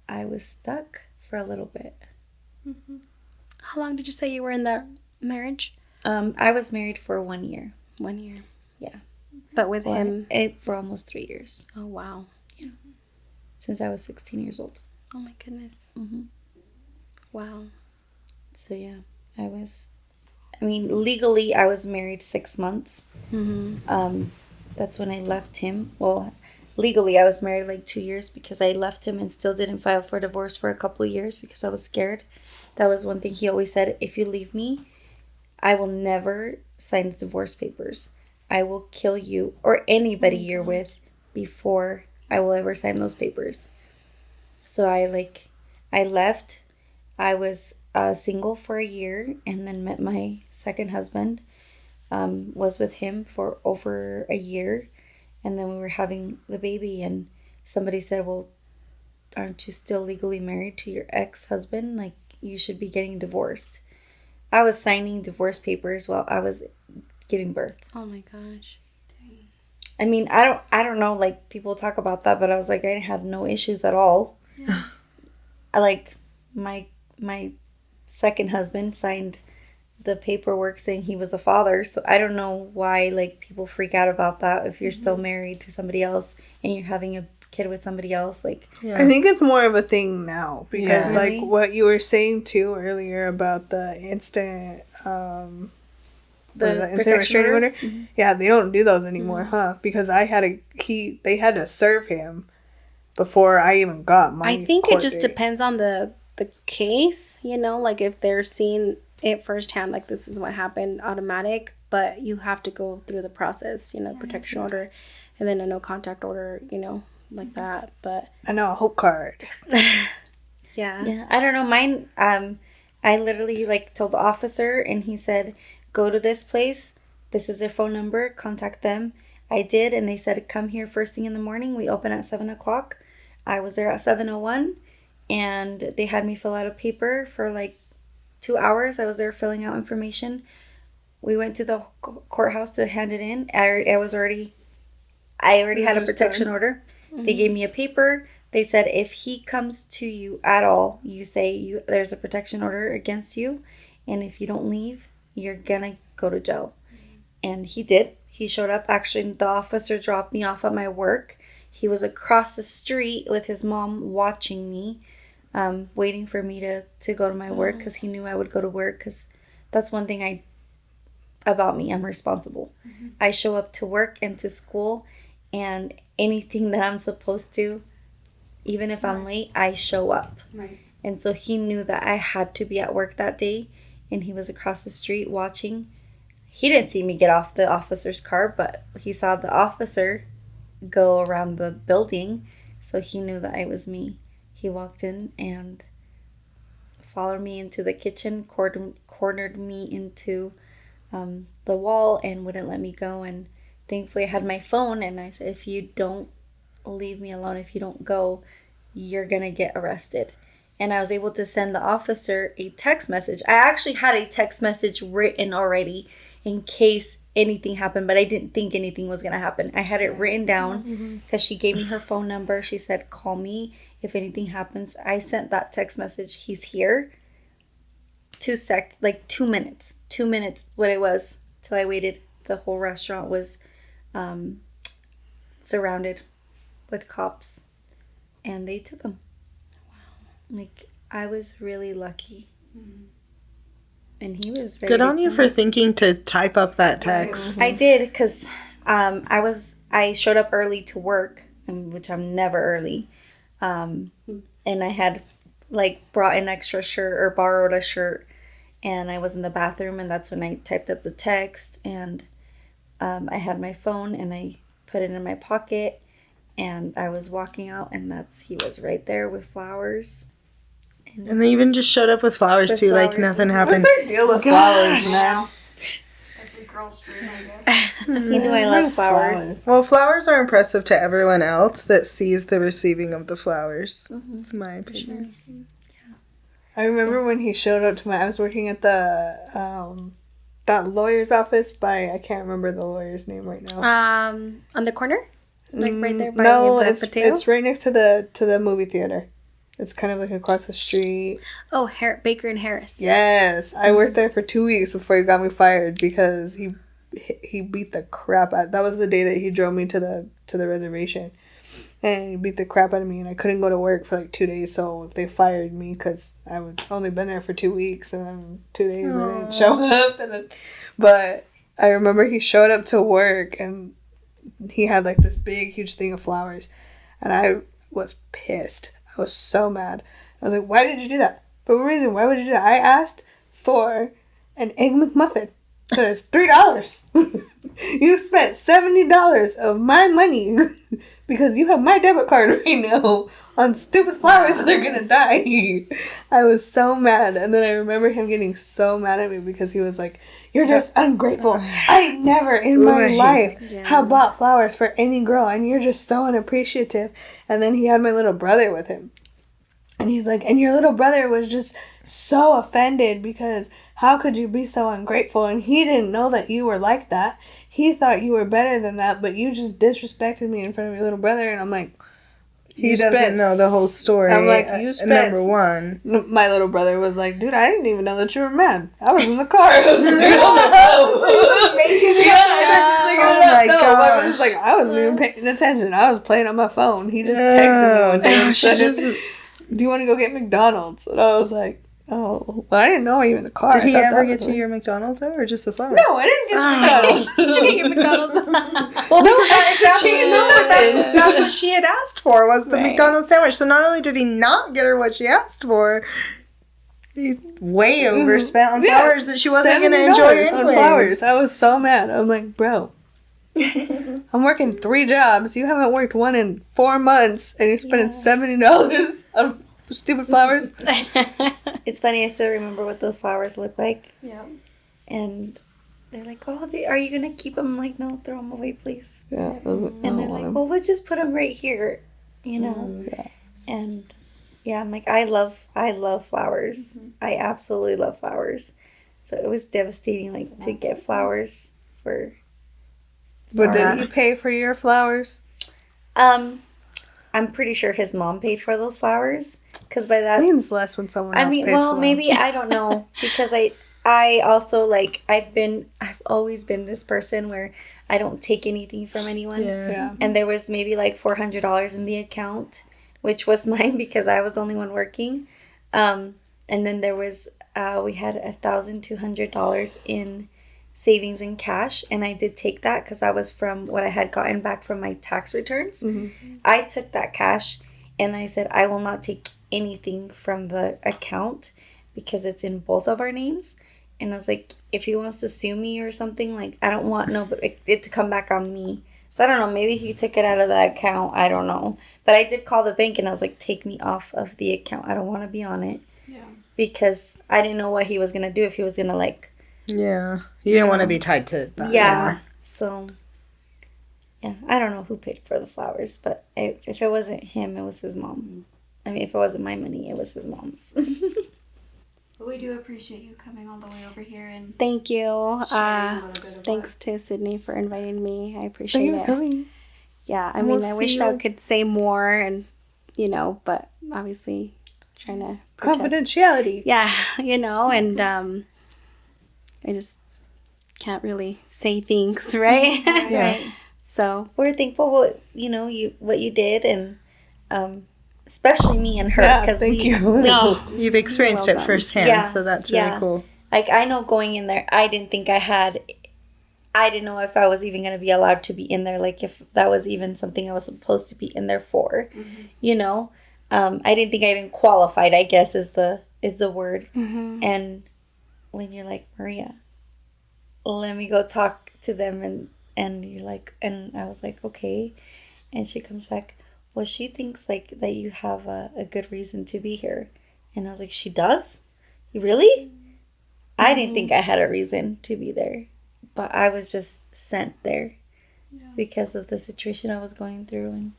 I was stuck for a little bit. How long did you say you were in that marriage? I was married for 1 year. 1 year. Yeah. But with him? For almost 3 years. Oh, wow. Yeah. Since I was 16 years old. Oh, my goodness. Wow. So, yeah. Legally, I was married 6 months. That's when I left him. Well, legally, I was married like 2 years because I left him and still didn't file for divorce for a couple of years because I was scared. That was one thing he always said. If you leave me, I will never sign the divorce papers. I will kill you or anybody you're with before I will ever sign those papers. So I left. I was single for a year and then met my second husband. Was with him for over a year, and then we were having the baby, and somebody said, well, aren't you still legally married to your ex-husband? Like, you should be getting divorced. I was signing divorce papers while I was giving birth. Oh my gosh. I mean, I don't know, like, people talk about that, but I was like, I had no issues at all. Yeah. My second husband signed the paperwork saying he was a father, so I don't know why, like, people freak out about that if you're still married to somebody else and you're having a kid with somebody else. Like, I think it's more of a thing now because Really? like what you were saying too earlier about the instant instant restraining order. Yeah, they don't do those anymore, huh? Because they had to serve him before I even got my I think it court just date. depends on the case, like if they're seeing it firsthand, like this is what happened, automatic, but you have to go through the process, protection order and then a no contact order, like that. But I know, a hope card. yeah, I don't know. Mine, I literally told the officer, and he said, go to this place. This is their phone number. Contact them. I did, and they said, come here first thing in the morning. We open at 7 o'clock. I was there at 7:01, and they had me fill out a paper for 2 hours. I was there filling out information. We went to the courthouse to hand it in. I already had a protection order. They gave me a paper. They said if he comes to you at all, you say there's a protection order against you, and if you don't leave, you're gonna go to jail. And he did. He showed up. Actually, the officer dropped me off at my work. He was across the street with his mom watching me, waiting for me to go to my work because he knew I would go to work, because that's one thing about me. I'm responsible. I show up to work and to school, and anything that I'm supposed to, even if I'm late, I show up. Right. And so he knew that I had to be at work that day, and he was across the street watching. He didn't see me get off the officer's car, but he saw the officer go around the building, so he knew that I was me. He walked in and followed me into the kitchen, cornered me into the wall, and wouldn't let me go. And thankfully I had my phone, and I said, if you don't leave me alone, if you don't go, you're gonna get arrested. And I was able to send the officer a text message. I actually had a text message written already in case anything happened, but I didn't think anything was gonna happen. I had it written down because she gave me her phone number. She said, call me if anything happens. I sent that text message, he's here. like 2 minutes. 2 minutes, what it was, till I waited. The whole restaurant was surrounded with cops, and they took him. Wow. Like, I was really lucky. And he was very Good on you for thinking to type up that text. I did, because I showed up early to work, which I'm never early. And I had, like, brought an extra shirt or borrowed a shirt, and I was in the bathroom, and that's when I typed up the text, and I had my phone, and I put it in my pocket, and I was walking out, and he was right there with flowers. And they even just showed up with flowers, too, like nothing happened. What's their deal with flowers, man? Every girl's dream, I guess. He knew I love flowers. Well, flowers are impressive to everyone else that sees the receiving of the flowers. That's my opinion. I remember when he showed up to I was working at the that lawyer's office I can't remember the lawyer's name right now. On the corner, like right there by no, the it's potato. it's right next to the movie theater. It's kind of like across the street. Oh, Baker and Harris. Yes, I worked there for 2 weeks before he got me fired because he beat the crap out. That was the day that he drove me to the reservation, and he beat the crap out of me, and I couldn't go to work for like 2 days. So they fired me because I would only been there for 2 weeks, and then 2 days I didn't show up. But I remember he showed up to work, and he had like this big, huge thing of flowers, and I was pissed. I was so mad. I was like, why did you do that? For what reason? Why would you do that? I asked for an Egg McMuffin. That is $3. You spent $70 of my money because you have my debit card right now on stupid flowers that are going to die. I was so mad. And then I remember him getting so mad at me because he was like, you're just ungrateful. I never in my life have bought flowers for any girl, and you're just so unappreciative. And then he had my little brother with him. And he's like, and your little brother was just so offended because how could you be so ungrateful? And he didn't know that you were like that. He thought you were better than that, but you just disrespected me in front of your little brother. And I'm like, he doesn't know the whole story. I'm like, you spent... Number one. My little brother was like, dude, I didn't even know that you were mad. I was in the car. I was Oh my gosh. I was like, I wasn't even paying attention. I was playing on my phone. He just texted me one day and said, do you want to go get McDonald's? And I was like, oh, well, I didn't know you were in the car. Did he ever get you your McDonald's though, or just the flowers? No, I didn't get McDonald's. Did you get McDonald's? Well, because that's what she had asked for, was the McDonald's sandwich. So not only did he not get her what she asked for, he way overspent on flowers that she wasn't going to enjoy anyways. On flowers. I was so mad. I'm like, bro, I'm working 3 jobs. You haven't worked one in 4 months, and you're spending $70 on stupid flowers. It's funny, I still remember what those flowers look like. Yeah. And they're like, oh, are you going to keep them? I'm like, no, throw them away, please. Yeah. And they're like, well, we'll just put them right here, you know. Yeah. And yeah, I'm like, I love flowers. Mm-hmm. I absolutely love flowers. So it was devastating, like, to get flowers for... But did he pay for your flowers? I'm pretty sure his mom paid for those flowers. Because by that... It means less when someone else pays for them. Maybe, I don't know. Because I also, like, I've always been this person where I don't take anything from anyone. Yeah. And there was maybe like $400 in the account, which was mine because I was the only one working. And then there was, we had $1,200 in savings in cash. And I did take that because that was from what I had gotten back from my tax returns. Mm-hmm. I took that cash and I said, I will not take anything from the account because it's in both of our names. And I was like, if he wants to sue me or something, like, I don't want it to come back on me. So I don't know, maybe he took it out of the account. I don't know. But I did call the bank and I was like, take me off of the account. I don't want to be on it. Yeah. Because I didn't know what he was going to do, if he was going to, like... Yeah. You didn't want to be tied to that. Yeah. Anymore. So, yeah. I don't know who paid for the flowers, but if it wasn't him, it was his mom. I mean, if it wasn't my money, it was his mom's. But we do appreciate you coming all the way over here and thank you. sharing a little bit of Thanks to Sydney for inviting me. I appreciate it. Coming. Yeah, I wish I could say more, and but obviously trying to Confidentiality. Yeah, and I just can't really say things, right? Yeah. So we're thankful what you did, and especially me and her, because thank you. You've experienced it firsthand, Yeah, so that's really yeah. cool. Like, I know going in there, I didn't know if I was even going to be allowed to be in there, like if that was even something I was supposed to be in there for, I didn't think I even qualified, I guess is the word. And when you're like, Maria, let me go talk to them, and you're like, and I was like, okay. And she comes back, well, she thinks like that you have a good reason to be here. And I was like, she does? Really? I didn't think I had a reason to be there, but I was just sent there because of the situation I was going through. And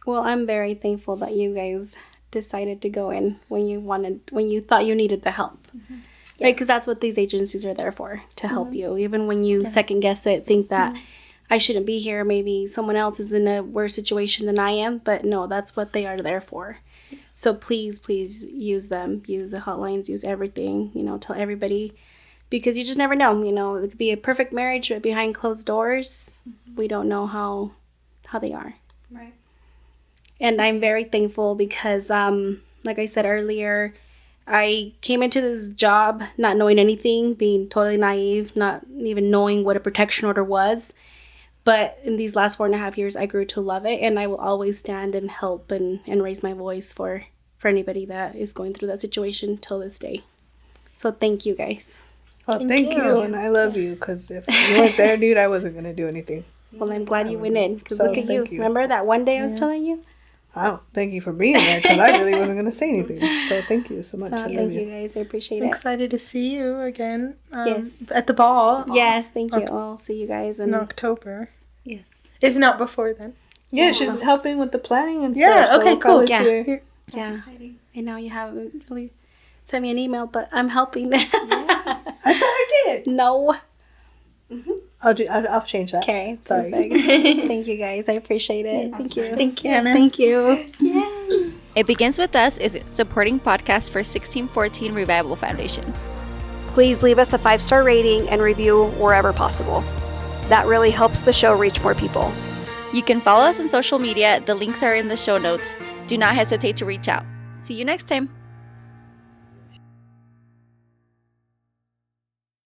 Well, I'm very thankful that you guys decided to go in when you thought you needed the help. Right, because that's what these agencies are there for, to help you. Even when you second guess it, think that I shouldn't be here, maybe someone else is in a worse situation than I am, but no, that's what they are there for. So please use them, use the hotlines, use everything, tell everybody, because you just never know, it could be a perfect marriage, but behind closed doors, we don't know how they are. Right. And I'm very thankful because, like I said earlier, I came into this job not knowing anything, being totally naive, not even knowing what a protection order was. But in these last 4.5 years, I grew to love it, and I will always stand and help and raise my voice for anybody that is going through that situation till this day. So thank you, guys. Oh, thank you. And I love you, because if you weren't there, dude, I wasn't going to do anything. Well, I'm glad you went in, because So, look at you. thank you. Remember that one day I was telling you? Oh, thank you for being there, because I really wasn't going to say anything. So thank you so much. I love Thank you, guys. I appreciate I'm it. excited to see you again Yes. at the ball. Yes, thank you. I'll see you guys In October. yes. If not before then. Yeah, she's helping with the planning and Yeah, stuff. okay, so cool. always Yeah. here. Yeah. Exciting. I know you haven't really sent me an email, but I'm helping. I thought I did. No. I'll change that. Okay. Sorry. Perfect. Thank you, guys. I appreciate it. Thank you. Thank you, Anna. Thank you. It Begins With Us is a supporting podcast for 1614 Revival Foundation. Please leave us a 5-star rating and review wherever possible. That really helps the show reach more people. You can follow us on social media. The links are in the show notes. Do not hesitate to reach out. See you next time.